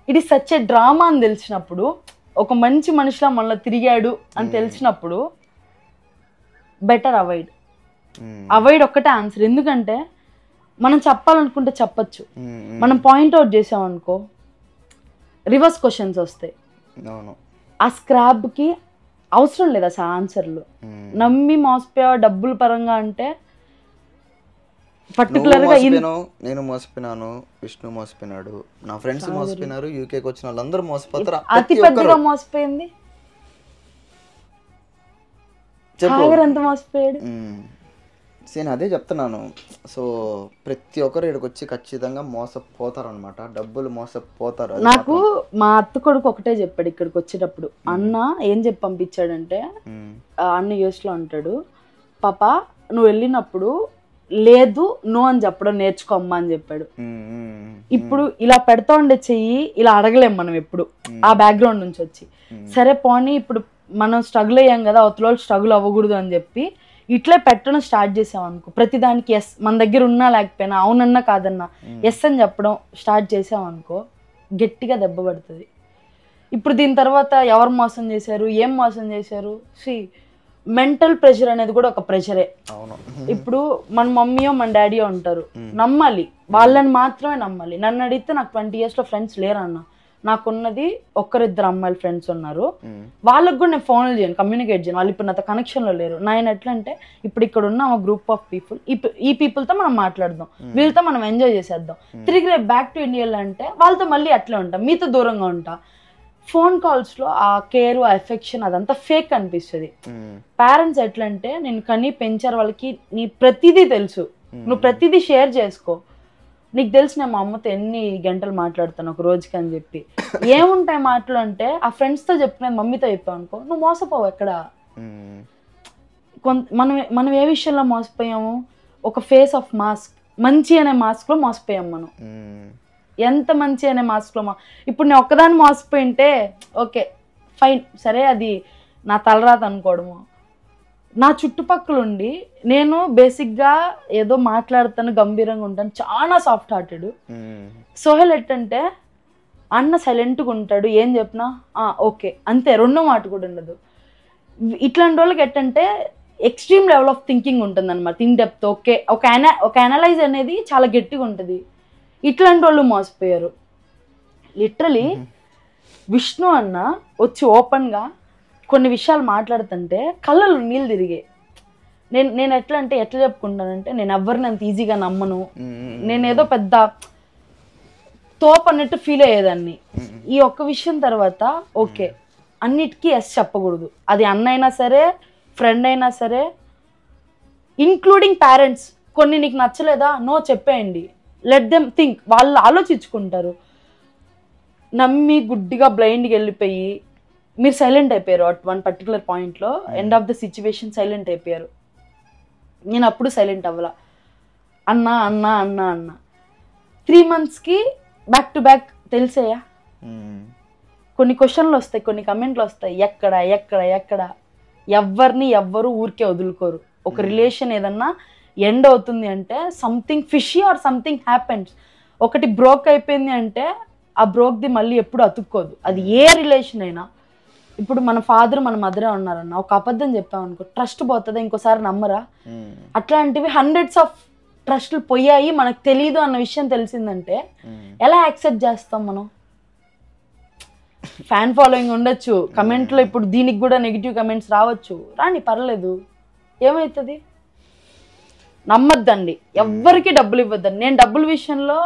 it is such a drama అని తెలిసినప్పుడు, ఒక మంచి మనిషిలా మనలో తిరిగాడు అని తెలిసినప్పుడు బెటర్ అవాయిడ్ ఒక్కటే ఆన్సర్. ఎందుకంటే మనం చెప్పాలనుకుంటే చెప్పచ్చు, మనం పాయింట్అవుట్ చేసామనుకో రివర్స్ క్వశ్చన్స్ వస్తాయి. ఆ స్క్రాబ్కి అవసరం లేదు అసలు ఆన్సర్లు. నమ్మి మోసపోయా డబ్బుల పరంగా అంటే పర్టికులర్ గా నేను మోసపోయినాను, విష్ణు మోసపోయినాడు, నా ఫ్రెండ్స్ మోసపోయినారు, యూకేకి వచ్చిన వాళ్ళందరూ మోసపోతారు. అతి పెద్దగా మోసపోయింది సాగర్, ఎంత మోసపోయాడు. నేను అదే చెప్తున్నాను. సో ప్రతి ఒక్కరు ఇక్కడికి వచ్చి ఖచ్చితంగా మోసపోతారు అనమాట, డబ్బులు మోసపోతారు. నాకు మా అత్త కొడుకు ఒకటే చెప్పాడు ఇక్కడికి వచ్చేటప్పుడు. అన్న ఏం చెప్పి పంపించాడంటే, అన్న యూఎస్ లో ఉంటాడు, పాప నువ్వు వెళ్ళినప్పుడు లేదు నో అని చెప్పడం నేర్చుకోమ్మా అని చెప్పాడు. ఇప్పుడు ఇలా పెడతా ఉండే చెయ్యి ఇలా అడగలేం మనం ఎప్పుడు, ఆ బ్యాక్గ్రౌండ్ నుంచి వచ్చి. సరే పోనీ ఇప్పుడు మనం స్ట్రగుల్ అయ్యాం కదా, అవతల స్ట్రగుల్ అవ్వకూడదు అని చెప్పి ఇట్లే పెట్టడం స్టార్ట్ చేసాం అనుకో, ప్రతిదానికి ఎస్, మన దగ్గర ఉన్నా లేకపోయినా అవునన్నా కాదన్నా ఎస్ అని చెప్పడం స్టార్ట్ చేసాం అనుకో గట్టిగా దెబ్బ పడుతుంది. ఇప్పుడు దీని తర్వాత ఎవరు మోసం చేశారు, ఏం మోసం చేశారు, మెంటల్ ప్రెషర్ అనేది కూడా ఒక ప్రెషరే. ఇప్పుడు మన మమ్మీయో మన డాడీయో ఉంటారు, నమ్మాలి, వాళ్ళని మాత్రమే నమ్మాలి. నన్ను అడిగితే నాకు 20 years లో ఫ్రెండ్స్ లేరన్న, నాకున్నది ఒక్కరిద్దరు అమ్మాయిలు ఫ్రెండ్స్ ఉన్నారు, వాళ్ళకి కూడా నేను ఫోన్లు చేయను, కమ్యూనికేట్ చేయను, వాళ్ళు ఇప్పుడు నాతో కనెక్షన్లో లేరు. నేను ఎట్లా అంటే ఇప్పుడు ఇక్కడ ఉన్న ఒక గ్రూప్ ఆఫ్ పీపుల్, ఈ పీపుల్తో మనం మాట్లాడదాం, వీళ్ళతో మనం ఎంజాయ్ చేసేద్దాం, తిరిగి రేపు బ్యాక్ టు ఇండియా అంటే వాళ్ళతో మళ్ళీ అట్లే ఉంటాం, మీతో దూరంగా ఉంటా. ఫోన్ కాల్స్లో ఆ కేర్ ఆ ఎఫెక్షన్ అదంతా ఫేక్ అనిపిస్తుంది. పేరెంట్స్ ఎట్లా అంటే నేను కనీ పెంచారు, వాళ్ళకి నీ ప్రతిదీ తెలుసు, నువ్వు ప్రతిదీ షేర్ చేసుకో. నీకు తెలిసి నేను మా అమ్మతో ఎన్ని గంటలు మాట్లాడతాను ఒక రోజుకి అని చెప్పి. ఏముంటాయి మాటలు అంటే ఆ ఫ్రెండ్స్తో చెప్పినది మమ్మీతో చెప్పావు అనుకో నువ్వు మోసపోవు ఎక్కడ. మనం ఏ విషయంలో మోసపోయాము, ఒక ఫేస్ ఆఫ్ మాస్క్, మంచి అనే మాస్క్లో మోసపోయాం మనం. ఎంత మంచి అనే మాస్క్లో ఇప్పుడు నేను ఒక్కదాన్ని మోసపోయింటే ఓకే ఫైన్, సరే అది నా తలరాత అనుకోవడము. నా చుట్టుపక్కలుండి నేను బేసిక్గా ఏదో మాట్లాడతాను, గంభీరంగా ఉంటాను, చాలా సాఫ్ట్ హార్టెడ్. సోహెల్ ఎట్టంటే అన్న సైలెంట్గా ఉంటాడు, ఏం చెప్పినా ఓకే అంతే, రెండో మాట కూడా ఉండదు. ఇట్లాంటి వాళ్ళకి ఎట్టంటే ఎక్స్ట్రీమ్ లెవెల్ ఆఫ్ థింకింగ్ ఉంటుంది అనమాట, ఇన్ డెప్త్. ఓకే ఒక అనలైజ్ అనేది చాలా గట్టిగా ఉంటుంది. ఇట్లాంటి వాళ్ళు మోసపోయారు. లిటరలీ విష్ణు అన్న వచ్చి ఓపెన్గా కొన్ని విషయాలు మాట్లాడుతుంటే కళ్ళలో నీళ్ళు తిరిగే. నేను ఎట్లా చెప్పుకుంటానంటే నేను ఎవరిని అంత ఈజీగా నమ్మను, నేనేదో పెద్ద తోపు అన్నట్టు ఫీల్ అయ్యేదాన్ని. ఈ ఒక్క విషయం తర్వాత ఓకే అన్నిటికీ ఎస్ చెప్పకూడదు, అది అన్న అయినా సరే ఫ్రెండ్ అయినా సరే, ఇంక్లూడింగ్ పేరెంట్స్. కొన్ని నీకు నచ్చలేదా నో చెప్పేయండి, లెట్ దెమ్ థింక్, వాళ్ళు ఆలోచించుకుంటారు. నమ్మి గుడ్డిగా బ్లైండ్కి వెళ్ళిపోయి మీరు సైలెంట్ అయిపోయారు అట్ వన్ పర్టికులర్ పాయింట్లో, end of the situation silent అయిపోయారు. నేను అప్పుడు సైలెంట్ అవ్వాల, అన్నా అన్నా అన్నా అన్నా 3 monthsకి బ్యాక్ టు బ్యాక్ తెలిసేయా. కొన్ని క్వశ్చన్లు వస్తాయి, కొన్ని కమెంట్లు వస్తాయి, ఎక్కడ ఎక్కడ ఎక్కడ ఎవ్వరు ఊరికే వదులుకోరు. ఒక రిలేషన్ ఏదన్నా ఎండ్ అవుతుంది అంటే something fishy or something happens. ఒకటి బ్రోక్ అయిపోయింది అంటే ఆ బ్రోక్ది మళ్ళీ ఎప్పుడు అతుక్కోదు, అది ఏ రిలేషన్ అయినా. ఇప్పుడు మన ఫాదర్ మన మదరే ఉన్నారన్న, ఒక అబద్ధం చెప్పామనుకో ట్రస్ట్ పోతుందా, ఇంకోసారి నమ్మరా. అట్లాంటివి hundreds of ట్రస్ట్లు పోయాయి, మనకు తెలియదు అన్న విషయం తెలిసిందంటే ఎలా యాక్సెప్ట్ చేస్తాం మనం. ఫ్యాన్ ఫాలోయింగ్ ఉండొచ్చు, కమెంట్లో ఇప్పుడు దీనికి కూడా నెగిటివ్ కమెంట్స్ రావచ్చు, రాని పర్లేదు, ఏమవుతుంది. నమ్మద్దండి, ఎవ్వరికి డబ్బులు ఇవ్వద్దండి. నేను డబ్బుల విషయంలో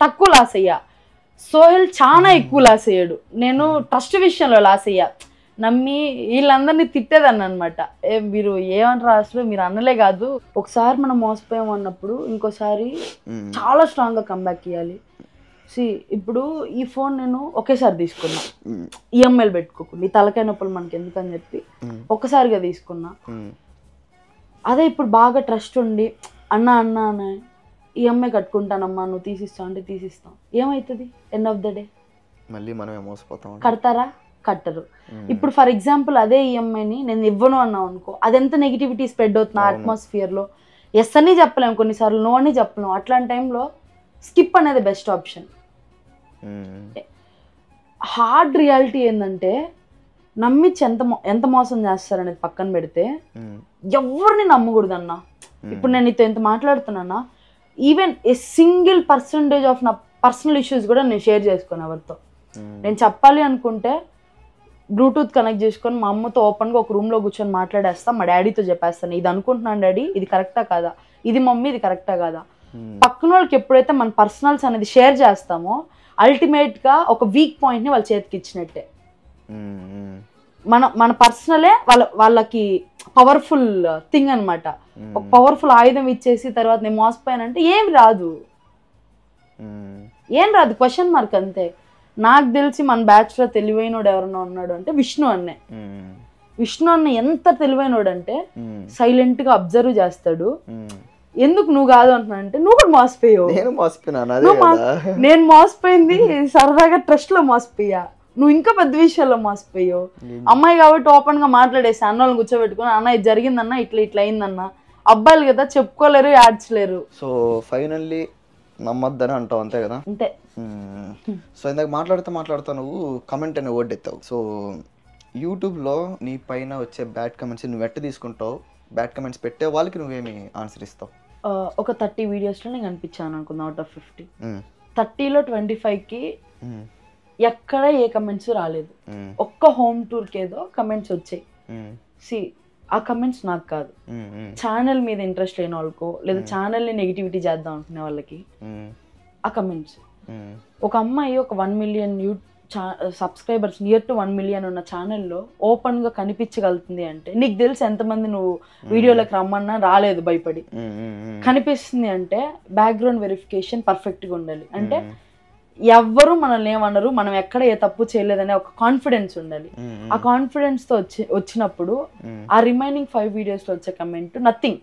తక్కువ లాస్ అయ్యా, సోహెల్ చాలా ఎక్కువ లాస్ అయ్యాడు. నేను ట్రస్ట్ విషయంలో లాస్ అయ్యా, నమ్మి వీళ్ళందరినీ తిట్టేదాన్ని అనమాట. మీరు ఏమంటారు అసలు, మీరు అన్నలే కాదు, ఒకసారి మనం మోసపోయాం అన్నప్పుడు ఇంకోసారి చాలా స్ట్రాంగ్గా కంబ్యాక్ ఇవ్వాలి. ఇప్పుడు ఈ ఫోన్ నేను ఒకేసారి తీసుకున్నా, ఈఎంఐలు పెట్టుకోకుండా, ఈ తలకాయ నొప్పులు మనకి ఎందుకని చెప్పి ఒక్కసారిగా తీసుకున్నా. అదే ఇప్పుడు బాగా ట్రస్ట్ ఉండి అన్న అన్న అన్న ఈఎంఐ కట్టుకుంటానమ్మా నువ్వు తీసిస్తావు అంటే తీసిస్తాం, ఏమవుతుంది ఎండ్ ఆఫ్ ద డే మళ్ళీ మనమే మోసపోతాం. కడతారా, కట్టరు. ఇప్పుడు ఫర్ ఎగ్జాంపుల్ అదే ఈఎంఐని నేను ఇవ్వను అన్నావు అనుకో, అదెంత నెగిటివిటీ స్ప్రెడ్ అవుతుంది అట్మాస్ఫియర్లో. ఎస్ అని చెప్పలేము, కొన్నిసార్లు నో అని చెప్పలేము. అట్లాంటి టైంలో స్కిప్ అనేది బెస్ట్ ఆప్షన్. హార్డ్ రియాలిటీ ఏంటంటే నమ్మించి ఎంత మోసం చేస్తారనేది పక్కన పెడితే ఎవరిని నమ్మకూడదన్న. ఇప్పుడు నేను నీతో ఎంత మాట్లాడుతున్నానా, ఈవెన్ ఏ సింగిల్ % ఆఫ్ నా పర్సనల్ ఇష్యూస్ కూడా నేను షేర్ చేసుకోను ఎవరితో. నేను చెప్పాలి అనుకుంటే బ్లూటూత్ కనెక్ట్ చేసుకొని మా అమ్మతో ఓపెన్గా ఒక రూమ్లో కూర్చొని మాట్లాడేస్తా, మా డాడీతో చెప్పేస్తాను ఇది అనుకుంటున్నాను డాడీ, ఇది కరెక్టా కాదా, ఇది మమ్మీ ఇది కరెక్టా కాదా. పక్కన వాళ్ళకి ఎప్పుడైతే మన పర్సనల్స్ అనేది షేర్ చేస్తామో అల్టిమేట్గా ఒక వీక్ పాయింట్ని వాళ్ళ చేతికి ఇచ్చినట్టే. మన పర్సనలే వాళ్ళకి పవర్ఫుల్ థింగ్ అనమాట. ఒక పవర్ఫుల్ ఆయుధం ఇచ్చేసి తర్వాత నేను మోసపోయానంటే ఏం రాదు. క్వశ్చన్ మార్క్ అంతే. నాకు తెలిసి మన బ్యాచ్లో తెలివైనోడు ఎవరన్నా ఉన్నాడు అంటే విష్ణు అన్నే. విష్ణు అన్న ఎంత తెలివైనోడు అంటే సైలెంట్గా అబ్జర్వ్ చేస్తాడు. ఎందుకు నువ్వు కాదు అంటున్నా అంటే నువ్వు కూడా మోసపోయావు. నేను మోసపోయింది సరదాగా ట్రస్ట్లో మోసపోయా, నువ్వు ఇంకా పెద్ద విషయాల్లో మోసపోయావు. అమ్మాయి కాబట్టి ఓపెన్ గా మాట్లాడేసి అన్నోళ్ళని కూర్చోబెట్టుకుని అన్న ఇది జరిగిందన్న ఇట్లా అయిందన్న. అబ్బాయిలు కదా చెప్పుకోలేరు, యాడ్చలేరు. సో ఫైనల్లీ నమ్మొద్దని అంటావు అంతే కదా. అంతే. సో ఇందాక మాట్లాడుతూ నువ్వు కమెంట్ అనే వర్డ్ ఎత్తావు. సో యూట్యూబ్లో నీ పైన వచ్చే బ్యాడ్ కమెంట్స్ నువ్వు ఎట్ట తీసుకుంటావు? బ్యాడ్ కమెంట్స్ పెట్టే వాళ్ళకి నువ్వేమి ఆన్సర్ ఇస్తావు? ఒక 30 వీడియోస్లో నేను కనిపించాను అనుకుందా, అవుట్ ఆఫ్ 50 30లో 25కి ఎక్కడ ఏ కమెంట్స్ రాలేదు. ఒక్క హోమ్ టూర్కి ఏదో కమెంట్స్ వచ్చాయి. ఆ కమెంట్స్ నాకు కాదు, ఛానల్ మీద ఇంట్రెస్ట్ లేని వాళ్ళకో లేదా ఛానల్ని నెగిటివిటీ చేద్దాం అనుకునే వాళ్ళకి ఆ కమెంట్స్. ఒక అమ్మాయి ఒక 1 million subscribers, near to 1 million ఉన్న ఛానల్లో ఓపెన్ గా కనిపించగలుగుతుంది అంటే నీకు తెలుసు ఎంతమంది నువ్వు వీడియోలోకి రమ్మన్నా రాలేదు భయపడి. కనిపిస్తుంది అంటే బ్యాక్గ్రౌండ్ వెరిఫికేషన్ పర్ఫెక్ట్గా ఉండాలి. అంటే ఎవ్వరు మనల్ని ఏమన్నారు, మనం ఎక్కడ ఏ తప్పు చేయలేదనే ఒక కాన్ఫిడెన్స్ ఉండాలి. ఆ కాన్ఫిడెన్స్ తో వచ్చినప్పుడు ఆ రిమైనింగ్ 5 వీడియోస్ లో వచ్చే కమెంట్ నథింగ్.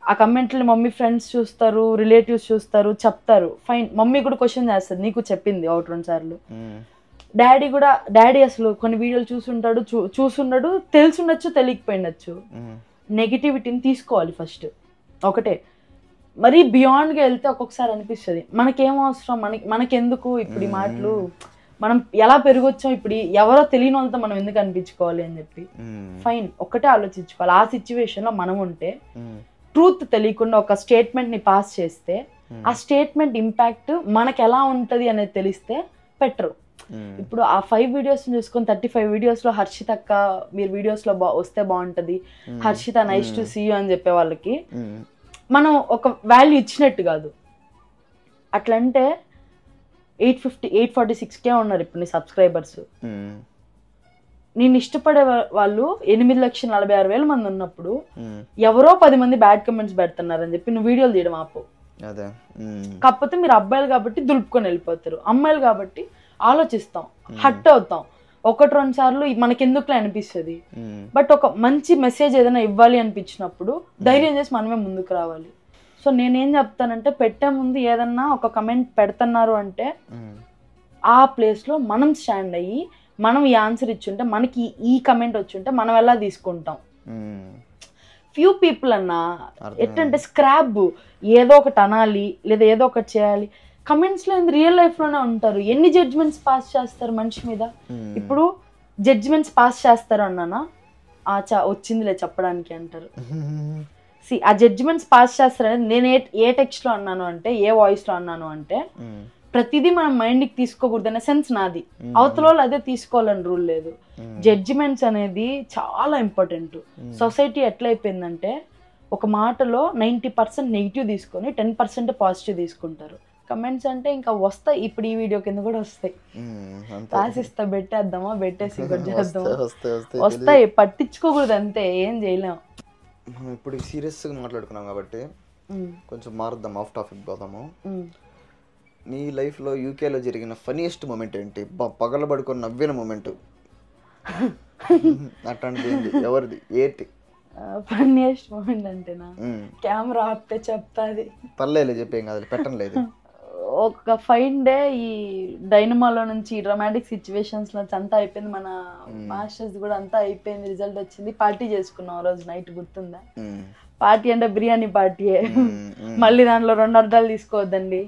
ఆ కమెంట్లు మమ్మీ ఫ్రెండ్స్ చూస్తారు, రిలేటివ్స్ చూస్తారు, చెప్తారు, ఫైన్. మమ్మీ కూడా క్వశ్చన్ చేస్తుంది, నీకు చెప్పింది 1-2 సార్లు. డాడీ అసలు కొన్ని వీడియోలు చూసుండడు, తెలుసుండొచ్చు, తెలియకపోయిండొచ్చు. నెగిటివిటీని తీసుకోవాలి ఫస్ట్. ఒకటే మరీ బియాండ్గా వెళ్తే ఒక్కొక్కసారి అనిపిస్తుంది మనకేం అవసరం, మనకెందుకు ఇప్పుడు ఈ మాటలు, మనం ఎలా పెరగొచ్చాం, ఇప్పుడు ఎవరో తెలియని వాళ్ళతో మనం ఎందుకు అనిపించుకోవాలి అని చెప్పి. ఫైన్, ఒక్కటే ఆలోచించుకోవాలి. ఆ సిచ్యువేషన్లో మనం ఉంటే ట్రూత్ తెలియకుండా ఒక స్టేట్మెంట్ని పాస్ చేస్తే ఆ స్టేట్మెంట్ ఇంపాక్ట్ మనకు ఎలా ఉంటుంది అనేది తెలిస్తే బెటర్. ఇప్పుడు ఆ 5 వీడియోస్ చూసుకొని 35 వీడియోస్లో హర్షిత అక్క మీరు వీడియోస్లో వస్తే బాగుంటుంది, Harshita nice to see you అని చెప్పే వాళ్ళకి మనం ఒక వాల్యూ ఇచ్చినట్టు కాదు. అట్లంటే 846K ఉన్నారు ఇప్పుడు నీ సబ్స్క్రైబర్స్. నేను ఇష్టపడే వాళ్ళు 8,46,000 మంది ఉన్నప్పుడు ఎవరో 10 మంది బ్యాడ్ కమెంట్స్ పెడుతున్నారని చెప్పి నువ్వు వీడియోలు తీయడం ఆపు. కాకపోతే మీరు అబ్బాయిలు కాబట్టి దులుపుకొని వెళ్ళిపోతారు, అమ్మాయిలు కాబట్టి ఆలోచిస్తాం, హట్ అవుతాం 1-2 సార్లు, మనకెందుకులే అనిపిస్తుంది. బట్ ఒక మంచి మెసేజ్ ఏదైనా ఇవ్వాలి అనిపించినప్పుడు ధైర్యం చేసి మనమే ముందుకు రావాలి. సో నేనేం చెప్తానంటే పెట్టే ముందు ఏదన్నా ఒక కమెంట్ పెడుతున్నారు అంటే ఆ ప్లేస్లో మనం స్టాండ్ అయ్యి మనం ఈ ఆన్సర్ ఇచ్చుంటే మనకి ఈ కమెంట్ వచ్చుంటే మనం ఎలా తీసుకుంటాం. ఫ్యూ పీపుల్ అన్నా ఎట్టంటే స్క్రాప్ ఏదో ఒకటి అనాలి లేదా ఏదో ఒకటి చేయాలి. కమెంట్స్లో రియల్ లైఫ్లోనే ఉంటారు. ఎన్ని జడ్జ్మెంట్స్ పాస్ చేస్తారు మనిషి మీద. ఇప్పుడు జడ్జ్మెంట్స్ పాస్ చేస్తారు అన్నానా, వచ్చిందిలే చెప్పడానికి అంటారు. ఆ జడ్జ్మెంట్స్ పాస్ చేస్తారనేది నేను ఏ టెక్స్ట్లో అన్నాను అంటే, ఏ వాయిస్లో అన్నాను అంటే ప్రతిదీ మనం మైండ్కి తీసుకోకూడదు అనే సెన్స్ నాది. అవతల వాళ్ళు అదే తీసుకోవాలని రూల్ లేదు. జడ్జిమెంట్స్ అనేది చాలా ఇంపార్టెంట్. సొసైటీ ఎట్లయిపోయిందంటే ఒక మాటలో 90% నెగిటివ్ తీసుకొని 10% పాజిటివ్ తీసుకుంటారు. కమెంట్స్ అంటే ఇంకా వస్తాయి, ఇప్పుడు ఈ వీడియో కింద కూడా వస్తాయి. రాసిస్తా పెట్టేద్దామా, పెట్టేసి ఇంకోటి చేద్దామా, వస్తాయి, పట్టించుకోకూడదు అంతే, ఏం చేయలేం. మనం ఇప్పుడు సీరియస్గా మాట్లాడుకున్నాం కాబట్టి కొంచెం మారుద్దాం, ఆఫ్ టాపిక్ పోదాము. నీ లైఫ్లో యూకేలో జరిగిన ఫనీయెస్ట్ మూమెంట్ ఏంటి? పగలబడుకొని నవ్విన మూమెంట్ అట్లాంటిది ఎవరిది, ఏంటి ఫన్నీయెస్ట్ మూమెంట్ అంటేనా? కెమెరా ఆపితే చెప్తాది. పర్లేదు చెప్పేం కాదు, పెట్టలేదు. ఒక ఫైన్ డే ఈ డైనమాలో నుంచి డ్రామాటిక్ సిచ్యువేషన్స్ నుంచి అంతా అయిపోయింది, మన మాస్టర్స్ కూడా అంతా అయిపోయింది, రిజల్ట్ వచ్చింది, పార్టీ చేసుకున్నాం ఆ రోజు నైట్, గుర్తుందా? పార్టీ అంటే బిర్యానీ పార్టీయే. మళ్ళీ దాంట్లో 2 అర్థాలు తీసుకోవద్దండి.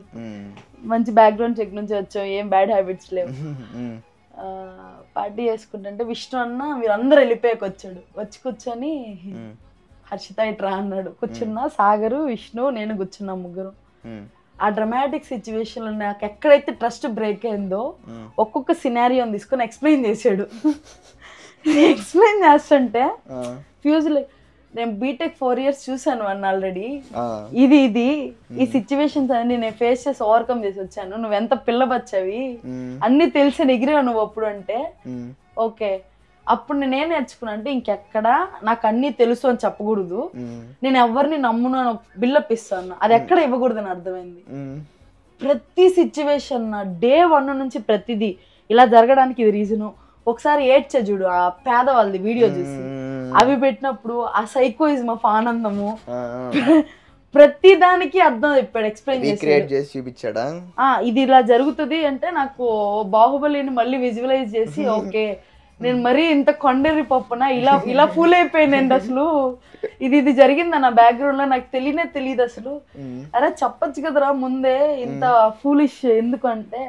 మంచి బ్యాక్గ్రౌండ్ చెక్ నుంచి వచ్చాం, ఏం బ్యాడ్ హ్యాబిట్స్ లేవు. పార్టీ చేసుకుంటుంటే విష్ణు అన్న వీరందరూ వెళ్ళిపోయాక వచ్చాడు. వచ్చి కూర్చొని హర్షిత ఇట్రా అన్నాడు. కూర్చున్నా, సాగరు, విష్ణు, నేను కూర్చున్నా, ముగ్గురు. ఆ డ్రమాటిక్ సిచ్యువేషన్ లో నాకు ఎక్కడైతే ట్రస్ట్ బ్రేక్ అయిందో ఒక్కొక్క సినారియో తీసుకొని ఎక్స్ప్లెయిన్ చేశాడు. ఎక్స్ప్లెయిన్ చేస్తుంటే ఫ్యూజ్ నేను బీటెక్ 4 years చూసాను అన్న ఆల్రెడీ. ఇది ఈ సిచ్యువేషన్స్ అన్ని నేను ఫేస్ చేసి ఓవర్కమ్ చేసి వచ్చాను. నువ్వు ఎంత పిల్లబచ్చావి, అన్ని తెలిసి ఎగిరావు నువ్వు అప్పుడు అంటే ఓకే. అప్పుడు నేనేం నేర్చుకున్నా అంటే ఇంకెక్కడ నాకు అన్ని తెలుసు అని చెప్పకూడదు, నేను ఎవరిని నమ్మును అని బిల్డప్ ఇస్తాను, అది ఎక్కడ ఇవ్వకూడదు అని అర్థమైంది. ప్రతి సిచ్యువేషన్ డే 1 నుంచి ప్రతిదీ ఇలా జరగడానికి ఇది రీజను. ఒకసారి ఏడ్చే చూడు ఆ పేదవాళ్ళది వీడియో చూసి, అవి పెట్టినప్పుడు ఆ సైకోయిజం ఆఫ్ ఆనందము ప్రతి దానికి అర్థం చెప్పాడు, ఎక్స్ప్లెయిన్ చేసి చూపించాడా. ఇది ఇలా జరుగుతుంది అంటే నాకు బాహుబలిని మళ్ళీ విజువలైజ్ చేసి ఓకే నేను మరీ ఇంత కొండరి పప్పున ఇలా ఫూల్ అయిపోయానండి. అసలు ఇది జరిగింది నా బ్యాక్గ్రౌండ్ లో, నాకు తెలియదు అసలు. అరే చెప్పచ్చు కదరా ముందే, ఇంత ఫూలిష్ ఎందుకు అంటే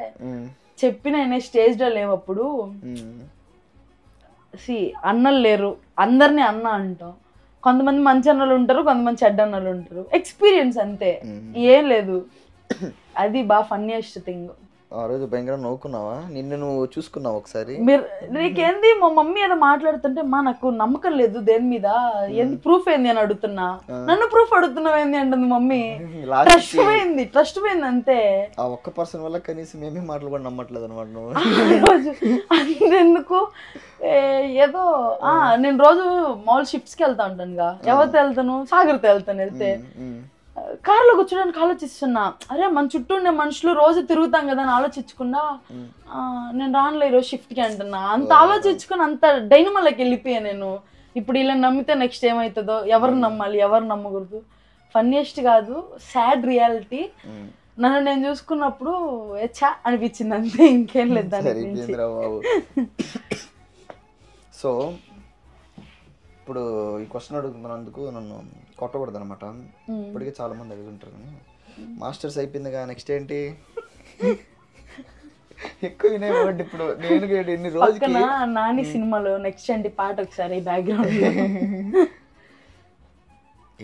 చెప్పిన స్టేజ్ లో లేవప్పుడు. అన్నలు లేరు, అందరినీ అన్న అంటాం. కొంతమంది మంచి అన్నలు ఉంటారు, కొంతమంది చెడ్డ అన్నలు ఉంటారు. ఎక్స్పీరియన్స్ అంతే, ఏం లేదు. అది బాగా ఫన్నీయెస్ట్ థింగ్. ఆ రోజు భయంకరంగా నవ్వుకున్నావా? నిన్ను నువ్వు చూసుకున్నావు ఒకసారి? నీకేంది మా మమ్మీ ఏదో మాట్లాడుతుంటే మా నాకు నమ్మకం లేదు దేని మీద, ఏంది ప్రూఫ్ ఏంది అని అడుగుతున్నా, నన్ను ప్రూఫ్ అడుగుతున్నావు ఏంది అంటుంది మమ్మీ. ట్రస్ట్ పోయింది అంతే. ఆ ఒక్క పర్సన్ వల్ల కనీసం మేమే మాటలు కూడా నమ్మట్లేదు అనమాట నువ్వు. అంతెందుకు ఏదో నేను రోజు మామూలు షిఫ్ట్స్కి వెళ్తా ఉంటానుగా. ఎవరితో వెళ్తాను? సాగర్తో వెళ్తాను. వెళ్తే కార్లో కూర్చోడానికి ఆలోచిస్తున్నా, అరే మన చుట్టూ ఉండే మనుషులు రోజు తిరుగుతాం కదా అని ఆలోచించుకున్నా నేను రానులే ఈరోజు షిఫ్ట్కి అంటున్నా. అంత ఆలోచించుకుని అంత డైనమాలోకి వెళ్ళిపోయా నేను. ఇప్పుడు ఇలా నమ్మితే నెక్స్ట్ ఏమవుతుందో, ఎవరు నమ్మాలి ఎవరు నమ్మకూడదు. ఫన్నీయెస్ట్ కాదు, సాడ్ రియాలిటీ. నన్ను నేను చూసుకున్నప్పుడు చా అనిపించింది అంతే, ఇంకేం లేదు దాని గురించి. సో ఇప్పుడు ఈ క్వశ్చన్ అడుగుతున్నందుకు నన్ను కొట్టకూడదు అనమాట. ఇప్పటికే చాలా మంది అడుగుతుంటారు. కానీ మాస్టర్స్ అయిపోయిందిగా, నెక్స్ట్ ఏంటి? ఎక్కువ వినేవాడి ఇప్పుడు నేను ఎన్ని రోజులు నాని సినిమాలో నెక్స్ట్ ఏంటి పాట ఒకసారి బ్యాక్గ్రౌండ్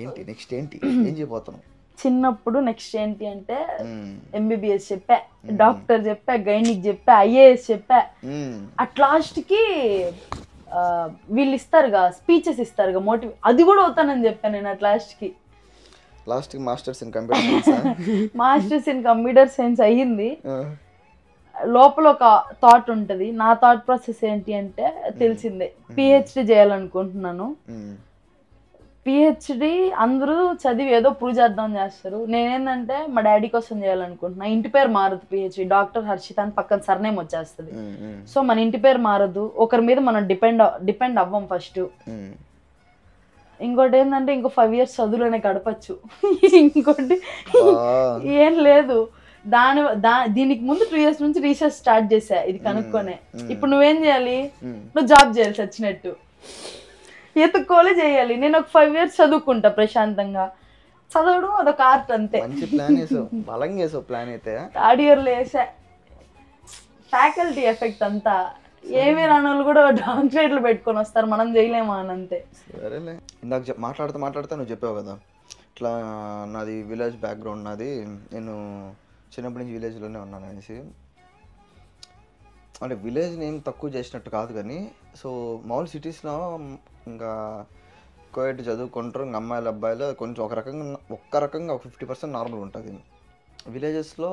ఏంటి నెక్స్ట్ ఏంటి ఏం చేయబోతున్నావు? చిన్నప్పుడు నెక్స్ట్ ఏంటి అంటే ఎంబీబీఎస్ చెప్పా, డాక్టర్ చెప్పా, గైనిక్ చెప్పా, ఐఏఎస్ చెప్పా. అట్ లాస్ట్ కి వీళ్ళు ఇస్తారుగా స్పీచెస్ ఇస్తారుగా మోటివ్, అది కూడా అవుతానని చెప్పాను నేను. అట్ లాస్ట్ కి masters in computer science, masters in computer science అయ్యింది. లోపల ఒక థాట్ ఉంటది. నా థాట్ ప్రాసెస్ ఏంటి అంటే తెలిసిందే, పిహెచ్డి చేయాలనుకుంటున్నాను. పిహెచ్డి అందరూ చదివి ఏదో ప్రూవ్ చేద్దాం చేస్తారు. నేనేందంటే మా డాడీ కోసం చేయాలనుకుంటున్నా. ఇంటి పేరు మారదు, పిహెచ్డి డాక్టర్ హర్షిత అని పక్కన సర్నేమ్ వచ్చేస్తుంది. సో మన ఇంటి పేరు మారదు, ఒకరి మీద మనం డిపెండ్ అవ్వం ఫస్ట్. ఇంకోటి ఏంటంటే ఇంకో 5 years చదువులోనే గడపచ్చు. ఇంకోటి ఏం లేదు, దీనికి ముందు 2 years నుంచి రీసెర్చ్ స్టార్ట్ చేసా ఇది కనుక్కొనే. ఇప్పుడు నువ్వేం చేయాలి? నువ్వు జాబ్ చేయాల్సి వచ్చినట్టు ఎత్తుక్కోలే చేయాలి. నేను ఒక 5 years చదువుకుంటా ప్రశాంతంగా. చదవడం అదొక ఆర్ట్ అంతే. థర్డ్ ఇయర్లో వేసా. ఫ్యాకల్టీ ఎఫెక్ట్ అంతా. ఏమీ రానోళ్ళు కూడా డాక్టరేట్లు పెట్టుకొని వస్తారు, మనం చేయలేమా అని అంతే. సరేలే, ఇందాక మాట్లాడుతా నువ్వు చెప్పావు కదా ఇట్లా నాది విలేజ్ బ్యాక్గ్రౌండ్, నాది నేను చిన్నప్పటి నుంచి విలేజ్లోనే ఉన్నాను అనేసి. అంటే విలేజ్ని ఏం తక్కువ చేసినట్టు కాదు కానీ, సో మామూలు సిటీస్లో ఇంకా కోయట్ చదువుకుంటారు, ఇంకా అమ్మాయిలు అబ్బాయిలు కొంచెం ఒక రకంగా 50% నార్మల్ ఉంటుంది. విలేజెస్లో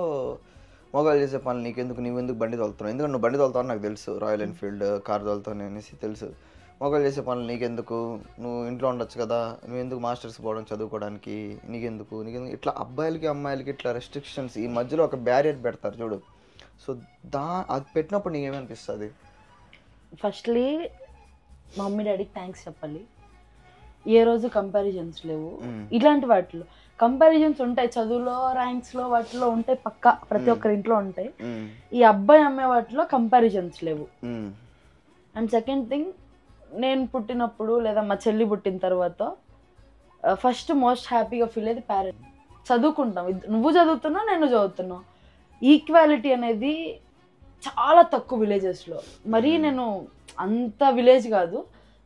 మొబైల్ చేసే పనులు నువ్వెందుకు బండి తోలుతున్నావు? ఎందుకంటే నువ్వు బండి తోలుతావు నాకు తెలుసు, రాయల్ ఎన్ఫీల్డ్ కార్ తోలుతావు అనేసి తెలుసు. మొబైల్ చేసే పనులు నీకెందుకు, నువ్వు ఇంట్లో ఉండొచ్చు కదా, నువ్వెందుకు మాస్టర్స్ పోవడం చదువుకోవడానికి, నీకెందుకు ఇట్లా అబ్బాయిలకి అమ్మాయిలకి ఇట్లా రెస్ట్రిక్షన్స్, ఈ మధ్యలో ఒక బ్యారియర్ పెడతారు చూడు. సో అది పెట్టినప్పుడు నీకేమనిపిస్తుంది? ఫస్ట్లీ మా మమ్మీ డాడీకి థ్యాంక్స్ చెప్పాలి. ఏ రోజు కంపారిజన్స్ లేవు. ఇలాంటి వాటిలో కంపారిజన్స్ ఉంటాయి, చదువులో ర్యాంక్స్లో వాటిలో ఉంటాయి, పక్కా ప్రతి ఒక్కరి ఇంట్లో ఉంటాయి. ఈ అబ్బాయి అమ్మే వాటిలో కంపారిజన్స్ లేవు. అండ్ సెకండ్ థింగ్, నేను పుట్టినప్పుడు లేదా మా చెల్లి పుట్టిన తర్వాత ఫస్ట్ మోస్ట్ హ్యాపీగా ఫీల్ అయ్యేది పేరెంట్. చదువుకుంటాం, నువ్వు చదువుతున్నావు నేను చదువుతున్నావు. ఈక్వాలిటీ అనేది చాలా తక్కువ విలేజెస్లో. మరీ నేను అంత విలేజ్ కాదు,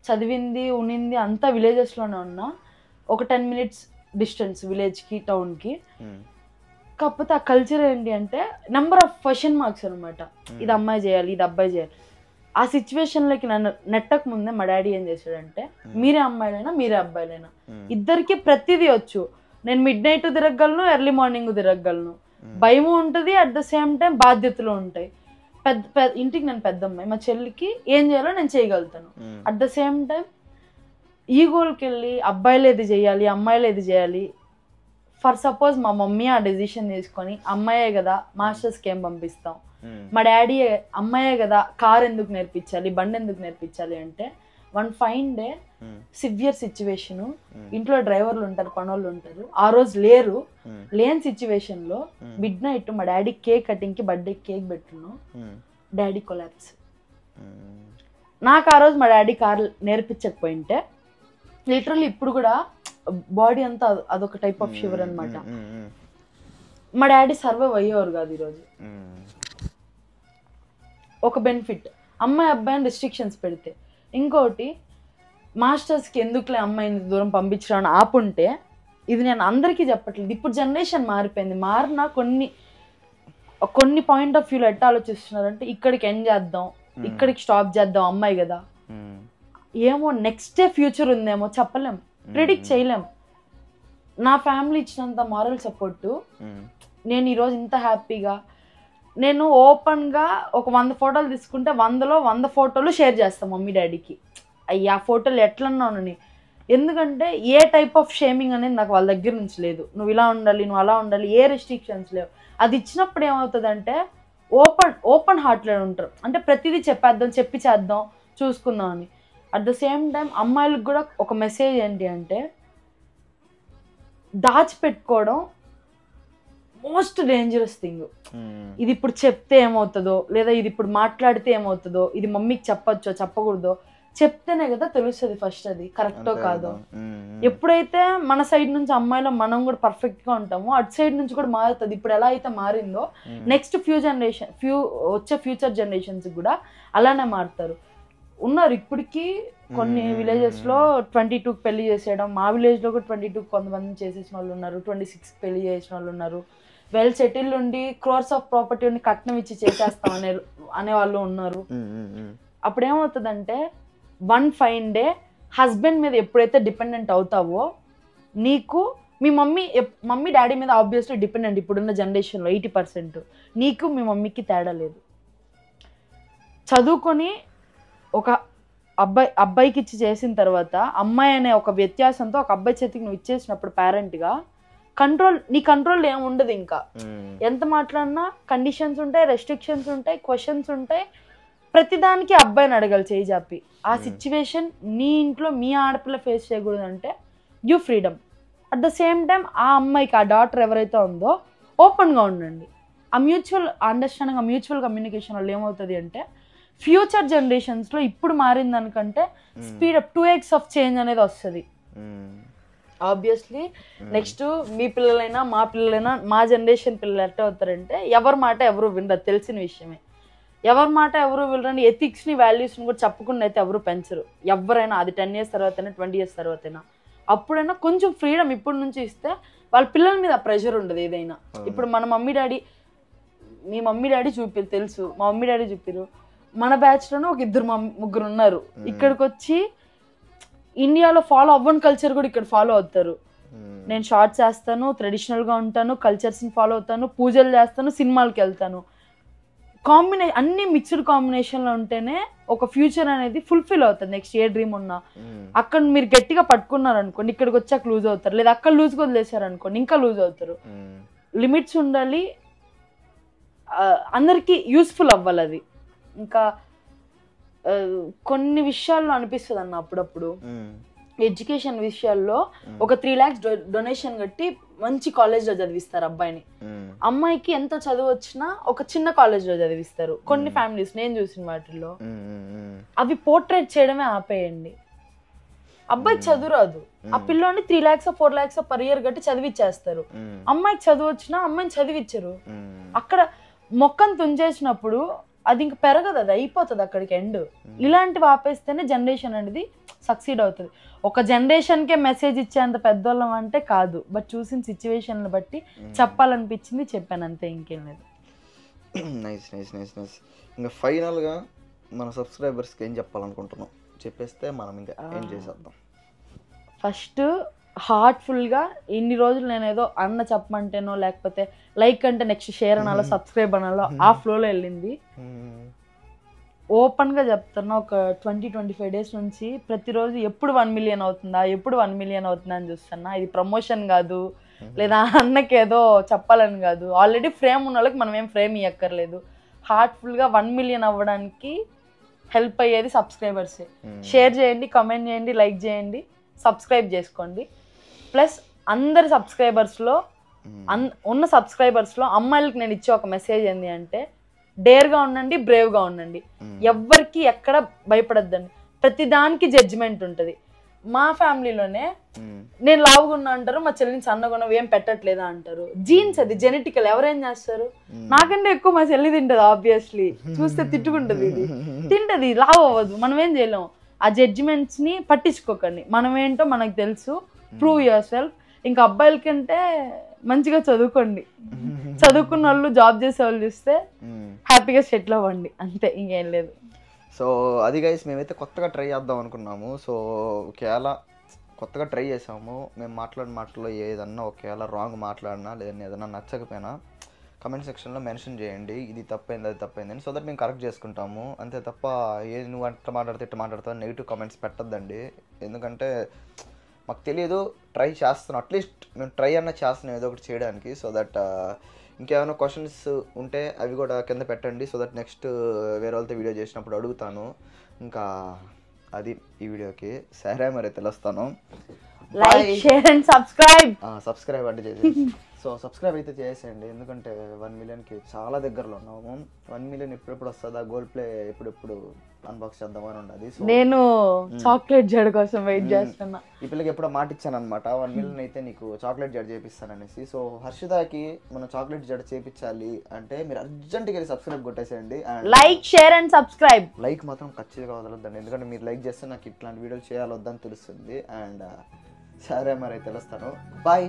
చదివింది ఉనింది అంతా విలేజెస్లోనే ఉన్నా. ఒక 10 minutes డిస్టెన్స్ విలేజ్కి టౌన్కి. కాకపోతే ఆ కల్చర్ ఏంటి అంటే నెంబర్ ఆఫ్ క్వశ్చన్ మార్క్స్ అనమాట. ఇది అమ్మాయి చేయాలి, ఇది అబ్బాయి చేయాలి. ఆ సిచ్యువేషన్లోకి నన్ను నెట్టక ముందే మా డాడీ ఏం చేశాడంటే, మీరే అమ్మాయిలైనా మీరే అబ్బాయిలైనా ఇద్దరికి ప్రతిదీ వచ్చు. నేను మిడ్ నైట్ తిరగలను, ఎర్లీ మార్నింగ్ తిరగలను. భయం ఉంటుంది, అట్ ద సేమ్ టైం బాధ్యతలు ఉంటాయి. ఇంటికి నేను పెద్ద అమ్మాయి, మా చెల్లికి ఏం చేయాలో నేను చేయగలుగుతాను. అట్ ద సేమ్ టైం ఈగోల్కి వెళ్ళి అబ్బాయిలు ఏది చేయాలి అమ్మాయిలు ఏది చేయాలి. ఫర్ సపోజ్ మా మమ్మీ ఆ డెసిషన్ తీసుకొని అమ్మాయే కదా మాస్టర్స్కి ఏం పంపిస్తాం, మా డాడీ అమ్మాయే కదా కార్ ఎందుకు నేర్పించాలి బండి ఎందుకు నేర్పించాలి అంటే, one fine day severe situation, ఇంట్లో డ్రైవర్లు ఉంటారు పనోళ్ళు ఉంటారు, ఆ రోజు లేని సిచ్యువేషన్లో మిడ్ నైట్ మా డాడీ కేక్ కటింగ్కి బర్త్డే కేక్ పెట్టున్నాను, డాడీ కొలాప్స్. నాకు ఆ రోజు మా డాడీ కార్ నేర్పించకపోయింటే లిటరల్లీ ఇప్పుడు కూడా బాడీ అంతా అదొక టైప్ ఆఫ్ షివర్ అనమాట. మా డాడీ సర్వైవ్ అయ్యేవారు కాదు ఈరోజు. ఒక బెనిఫిట్ అమ్మాయి అబ్బాయిని రెస్ట్రిక్షన్స్ పెడితే. ఇంకోటి మాస్టర్స్కి ఎందుకులే అమ్మాయిని దూరం పంపించడం ఆపుంటే, ఇది నేను అందరికీ చెప్పట్లేదు, ఇప్పుడు జనరేషన్ మారిపోయింది. మారిన కొన్ని పాయింట్ ఆఫ్ వ్యూలో ఎట్లా ఆలోచిస్తున్నారంటే, ఇక్కడికి ఎండ్ చేద్దాం, ఇక్కడికి స్టాప్ చేద్దాం, అమ్మాయి కదా ఏమో నెక్స్ట్ డే ఫ్యూచర్ ఉందేమో చెప్పలేం, ప్రిడిక్ట్ చేయలేం. నా ఫ్యామిలీ ఇచ్చినంత మారల్ సపోర్టు, నేను ఈరోజు ఇంత హ్యాపీగా నేను ఓపెన్గా ఒక 100 ఫోటోలు తీసుకుంటే 100లో 100 ఫోటోలు షేర్ చేస్తాను మమ్మీ డాడీకి. అయ్యా ఫోటోలు ఎట్లన్నానని. ఎందుకంటే ఏ టైప్ ఆఫ్ షేమింగ్ అనేది నాకు వాళ్ళ దగ్గర నుంచి లేదు. నువ్వు ఇలా ఉండాలి, నువ్వు అలా ఉండాలి, ఏ రెస్ట్రిక్షన్స్ లేవు. అది ఇచ్చినప్పుడు ఏమవుతుందంటే ఓపెన్ హార్ట్లో ఉంటారు. అంటే ప్రతిదీ చెప్పేద్దాం, చెప్పి చేద్దాం, చూసుకుందాం అని. అట్ ద సేమ్ టైం అమ్మాయిలకు కూడా ఒక మెసేజ్ ఏంటి అంటే, దాచిపెట్టుకోవడం మోస్ట్ డేంజరస్ థింగ్. ఇది ఇప్పుడు చెప్తే ఏమవుతుందో, లేదా ఇది ఇప్పుడు మాట్లాడితే ఏమవుతుందో, ఇది మమ్మీకి చెప్పచ్చో చెప్పకూడదో, చెప్తేనే కదా తెలుస్తుంది ఫస్ట్ అది కరెక్టో కాదో. ఎప్పుడైతే మన సైడ్ నుంచి అమ్మాయిలో మనం కూడా పర్ఫెక్ట్గా ఉంటామో, అటు సైడ్ నుంచి కూడా మారుతుంది. ఇప్పుడు ఎలా అయితే మారిందో నెక్స్ట్ వచ్చే ఫ్యూచర్ జనరేషన్స్ కూడా అలానే మారుతారు. ఉన్నారు ఇప్పటికీ కొన్ని విలేజెస్లో 22కి పెళ్లి చేసేయడం. మా విలేజ్లో కూడా 22 కొంతమంది చేసేసిన వాళ్ళు ఉన్నారు, 26కి పెళ్లి చేసిన వాళ్ళు ఉన్నారు. వెల్ సెటిల్ ఉండి క్రోర్స్ ఆఫ్ ప్రాపర్టీని కట్నం ఇచ్చి చేసేస్తాం అనే వాళ్ళు ఉన్నారు. అప్పుడు ఏమవుతుందంటే, వన్ ఫైన్ డే హస్బెండ్ మీద ఎప్పుడైతే డిపెండెంట్ అవుతావో, నీకు మీ మమ్మీ డాడీ మీద ఆబ్వియస్లీ డిపెండెంట్ ఇప్పుడున్న జనరేషన్లో 80%. నీకు మీ మమ్మీకి తేడా లేదు. చదువుకొని ఒక అబ్బాయికి ఇచ్చి చేసిన తర్వాత అమ్మాయి అనే ఒక వ్యత్యాసంతో ఒక అబ్బాయి చేతికి నువ్వు ఇచ్చేసినప్పుడు పేరెంట్గా నీ కంట్రోల్ ఏమి ఉండదు. ఇంకా ఎంత మాట్లాడినా కండిషన్స్ ఉంటాయి, రెస్ట్రిక్షన్స్ ఉంటాయి, క్వశ్చన్స్ ఉంటాయి. ప్రతిదానికి అబ్బాయిని అడగాలి చేయి చాపి. ఆ సిచ్యువేషన్ నీ ఇంట్లో మీ ఆడపిల్ల ఫేస్ చేయకూడదు అంటే you freedom. At the same time ఆ అమ్మాయికి, ఆ డాటర్ ఎవరైతే ఉందో ఓపెన్గా ఉండండి. ఆ మ్యూచువల్ అండర్స్టాండింగ్, ఆ మ్యూచువల్ కమ్యూనికేషన్ వల్ల ఏమవుతుంది అంటే, ఫ్యూచర్ జనరేషన్స్లో ఇప్పుడు మారిన దానికంటే స్పీడప్ 2x ఆఫ్ చేంజ్ అనేది వస్తుంది. ఆబ్వియస్లీ నెక్స్ట్ మీ పిల్లలైనా మా పిల్లలైనా, మా జనరేషన్ పిల్లలు ఎట్లా అవుతారంటే, ఎవరి మాట ఎవరు వినరు, తెలిసిన విషయమే. ఎవరి మాట ఎవరు వినరని ఎథిక్స్ని వాల్యూస్ని కూడా చెప్పకుండా అయితే ఎవరు పెంచరు. ఎవరైనా అది 10 years తర్వాతైనా 20 years తర్వాతైనా. అప్పుడైనా కొంచెం ఫ్రీడమ్ ఇప్పటి నుంచి ఇస్తే వాళ్ళ పిల్లల మీద ప్రెషర్ ఉండదు ఏదైనా. ఇప్పుడు మన మీ మమ్మీ డాడీ తెలుసు, మా మమ్మీ డాడీ చూపిరు. మన బ్యాచ్లోనే ఒక 2-3 ఉన్నారు. ఇక్కడికి వచ్చి ఇండియాలో ఫాలో అవ్వని కల్చర్ కూడా ఇక్కడ ఫాలో అవుతారు. నేను షార్ట్స్ వేస్తాను, ట్రెడిషనల్గా ఉంటాను, కల్చర్స్ని ఫాలో అవుతాను, పూజలు చేస్తాను, సినిమాలకి వెళ్తాను. అన్ని మిక్స్డ్ కాంబినేషన్లో ఉంటేనే ఒక ఫ్యూచర్ అనేది ఫుల్ఫిల్ అవుతుంది. నెక్స్ట్ ఏ డ్రీమ్ ఉన్నా అక్కడ మీరు గట్టిగా పట్టుకున్నారు అనుకోండి, ఇక్కడికి వచ్చాక లూజ్ అవుతారు. లేదా అక్కడ లూజ్గా వదిలేశారు అనుకోండి, ఇంకా లూజ్ అవుతారు. లిమిట్స్ ఉండాలి, అందరికీ యూస్ఫుల్ అవ్వాలి అది. ఇంకా కొన్ని విషయాల్లో అనిపిస్తుంది అన్న అప్పుడప్పుడు, ఎడ్యుకేషన్ విషయాల్లో ఒక 3 lakhs డొనేషన్ కట్టి మంచి కాలేజ్లో చదివిస్తారు అబ్బాయిని. అమ్మాయికి ఎంత చదువు వచ్చినా ఒక చిన్న కాలేజ్లో చదివిస్తారు. కొన్ని ఫ్యామిలీస్ నేను చూసిన వాటిల్లో అవి పోర్ట్రేట్ చేయడమే ఆపేయండి. అబ్బాయికి చదువు రాదు, ఆ పిల్లోని 3 lakhs 4 lakhs పర్ ఇయర్ కట్టి చదివిచ్చేస్తారు. అమ్మాయికి చదువు వచ్చినా అమ్మాయిని చదివిచ్చారు. అక్కడ మొక్కను తుంచేసినప్పుడు అది ఇంక పెరగదు, అది అయిపోతుంది అక్కడికి ఎండ్. ఇలాంటివి ఆపేస్తేనే జనరేషన్ అనేది సక్సీడ్ అవుతుంది. ఒక జనరేషన్కే మెసేజ్ ఇచ్చేంత పెద్దోళ్ళం అంటే కాదు, బట్ చూసిన సిచ్యువేషన్ని బట్టి చెప్పాలనిపించింది చెప్పాను అంతే, ఇంకేం లేదు. Nice nice nice nice. ఇంకా ఫైనల్గా మన సబ్స్క్రైబర్స్కి ఏం చెప్పాలనుకుంటున్నాం చెప్పేస్తే మనం ఇంకా ఏం చేసేద్దాం. ఫస్ట్ హార్ట్ఫుల్గా ఇన్ని రోజులు నేను ఏదో అన్న చెప్పమంటేనో లేకపోతే లైక్ అంటే నెక్స్ట్ షేర్ అనాలో సబ్స్క్రైబ్ అనాలో ఆ ఫ్లోలో వెళ్ళింది. ఓపెన్గా చెప్తున్నా, ఒక 20-25 days నుంచి ప్రతిరోజు ఎప్పుడు 1 million అవుతుందా ఎప్పుడు 1 million అవుతుందా అని చూస్తున్నా. ఇది ప్రమోషన్ కాదు, లేదా అన్నకి ఏదో చెప్పాలని కాదు. ఆల్రెడీ ఫ్రేమ్ ఉన్న వాళ్ళకి మనం ఏం ఫ్రేమ్ ఇవ్వక్కర్లేదు. హార్ట్ఫుల్గా 1 million అవ్వడానికి హెల్ప్ అయ్యేది సబ్స్క్రైబర్సే. షేర్ చేయండి, కమెంట్ చేయండి, లైక్ చేయండి, సబ్స్క్రైబ్ చేసుకోండి. ప్లస్ అందరి సబ్స్క్రైబర్స్లో ఉన్న సబ్స్క్రైబర్స్లో అమ్మాయిలకు నేను ఇచ్చే ఒక మెసేజ్ ఏంటి అంటే, డేర్గా ఉండండి, బ్రేవ్గా ఉండండి, ఎవ్వరికి ఎక్కడ భయపడద్దండి. ప్రతి దానికి జడ్జిమెంట్ ఉంటుంది. మా ఫ్యామిలీలోనే నేను లావుగా ఉన్నా అంటారు, మా చెల్లిని సన్నగా ఉన్నావు ఏం పెట్టట్లేదా అంటారు. జీన్స్, అది జెనెటికల్, ఎవరేం చేస్తారు. నాకంటే ఎక్కువ మా చెల్లి తింటది, ఆబ్వియస్లీ చూస్తే తిట్టుకుంటుంది, ఇది తింటది, లావు అవ్వదు, మనం ఏం చేయలేము. ఆ జడ్జిమెంట్స్ని పట్టించుకోకండి, మనం ఏంటో మనకు తెలుసు. Prove your self. ఇంకా అబ్బాయిల కంటే మంచిగా చదువుకోండి, చదువుకున్న వాళ్ళు జాబ్ చేసే వాళ్ళు చూస్తే హ్యాపీగా సెటిల్ అవ్వండి, అంతే, ఇంకేం లేదు. సో అది గైస్, మేమైతే కొత్తగా ట్రై చేద్దాం అనుకున్నాము. సో ఒకవేళ కొత్తగా ట్రై చేసాము, మేము మాట్లాడిన మాటల్లో ఏదన్నా ఒకవేళ రాంగ్ మాట్లాడినా లేదంటే ఏదన్నా నచ్చకపోయినా కమెంట్ సెక్షన్లో మెన్షన్ చేయండి, ఇది తప్పైంది అది తప్పైంది అని. సో దట్ మేము కరెక్ట్ చేసుకుంటాము, అంతే తప్ప ఏది నువ్వు అట్లా మాట్లాడితే ఇట్లా మాట్లాడతావు నెగిటివ్ కామెంట్స్ పెట్టద్దండి. ఎందుకంటే మాకు తెలియదు, ట్రై చేస్తున్నాం, అట్లీస్ట్ మేము ట్రై అన్న చేస్తున్నాం ఏదో ఒకటి చేయడానికి. సో దట్ ఇంకేమైనా క్వశ్చన్స్ ఉంటే అవి కూడా కింద పెట్టండి. సో దట్ నెక్స్ట్ వేరే వాళ్ళతో వీడియో చేసినప్పుడు అడుగుతాను. ఇంకా అది ఈ వీడియోకి. సరే మరి తెలుస్తాను. Like, share and subscribe. Subscribe అంటే చేసేసి సో సబ్స్క్రైబ్ అయితే చేసేయండి, ఎందుకంటే 1 millionకి చాలా దగ్గరలో ఉన్నాము. 1 million ఎప్పుడెప్పుడు వస్తుందా, గోల్డ్ ప్లే ఎప్పుడెప్పుడు అన్బాక్స్ చేద్దామని ఉన్నది. సో నేను చాక్లెట్ జడ్ కోసం వెయిట్ చేస్తున్నా. ఈ పిల్లకి ఎప్పుడో మాట ఇచ్చాను అనమాట, 1 million అయితే నీకు చాక్లెట్ జడ్ చేపిస్తాననేసి. సో హర్షితాకి మనం చాక్లెట్ జడ్ చేపించాలి అంటే మీరు అర్జెంట్గా వెళ్ళి సబ్స్క్రైబ్ కొట్టేసేయండి. And like, share and subscribe. Like మాత్రం ఖచ్చితంగా వదలొద్దండి, ఎందుకంటే మీరు లైక్ చేస్తే నాకు ఇట్లాంటి వీడియోలు చేయాలొద్దని తెలుస్తుంది. అండ్ సరే మరి తెలుస్తాను, బాయ్.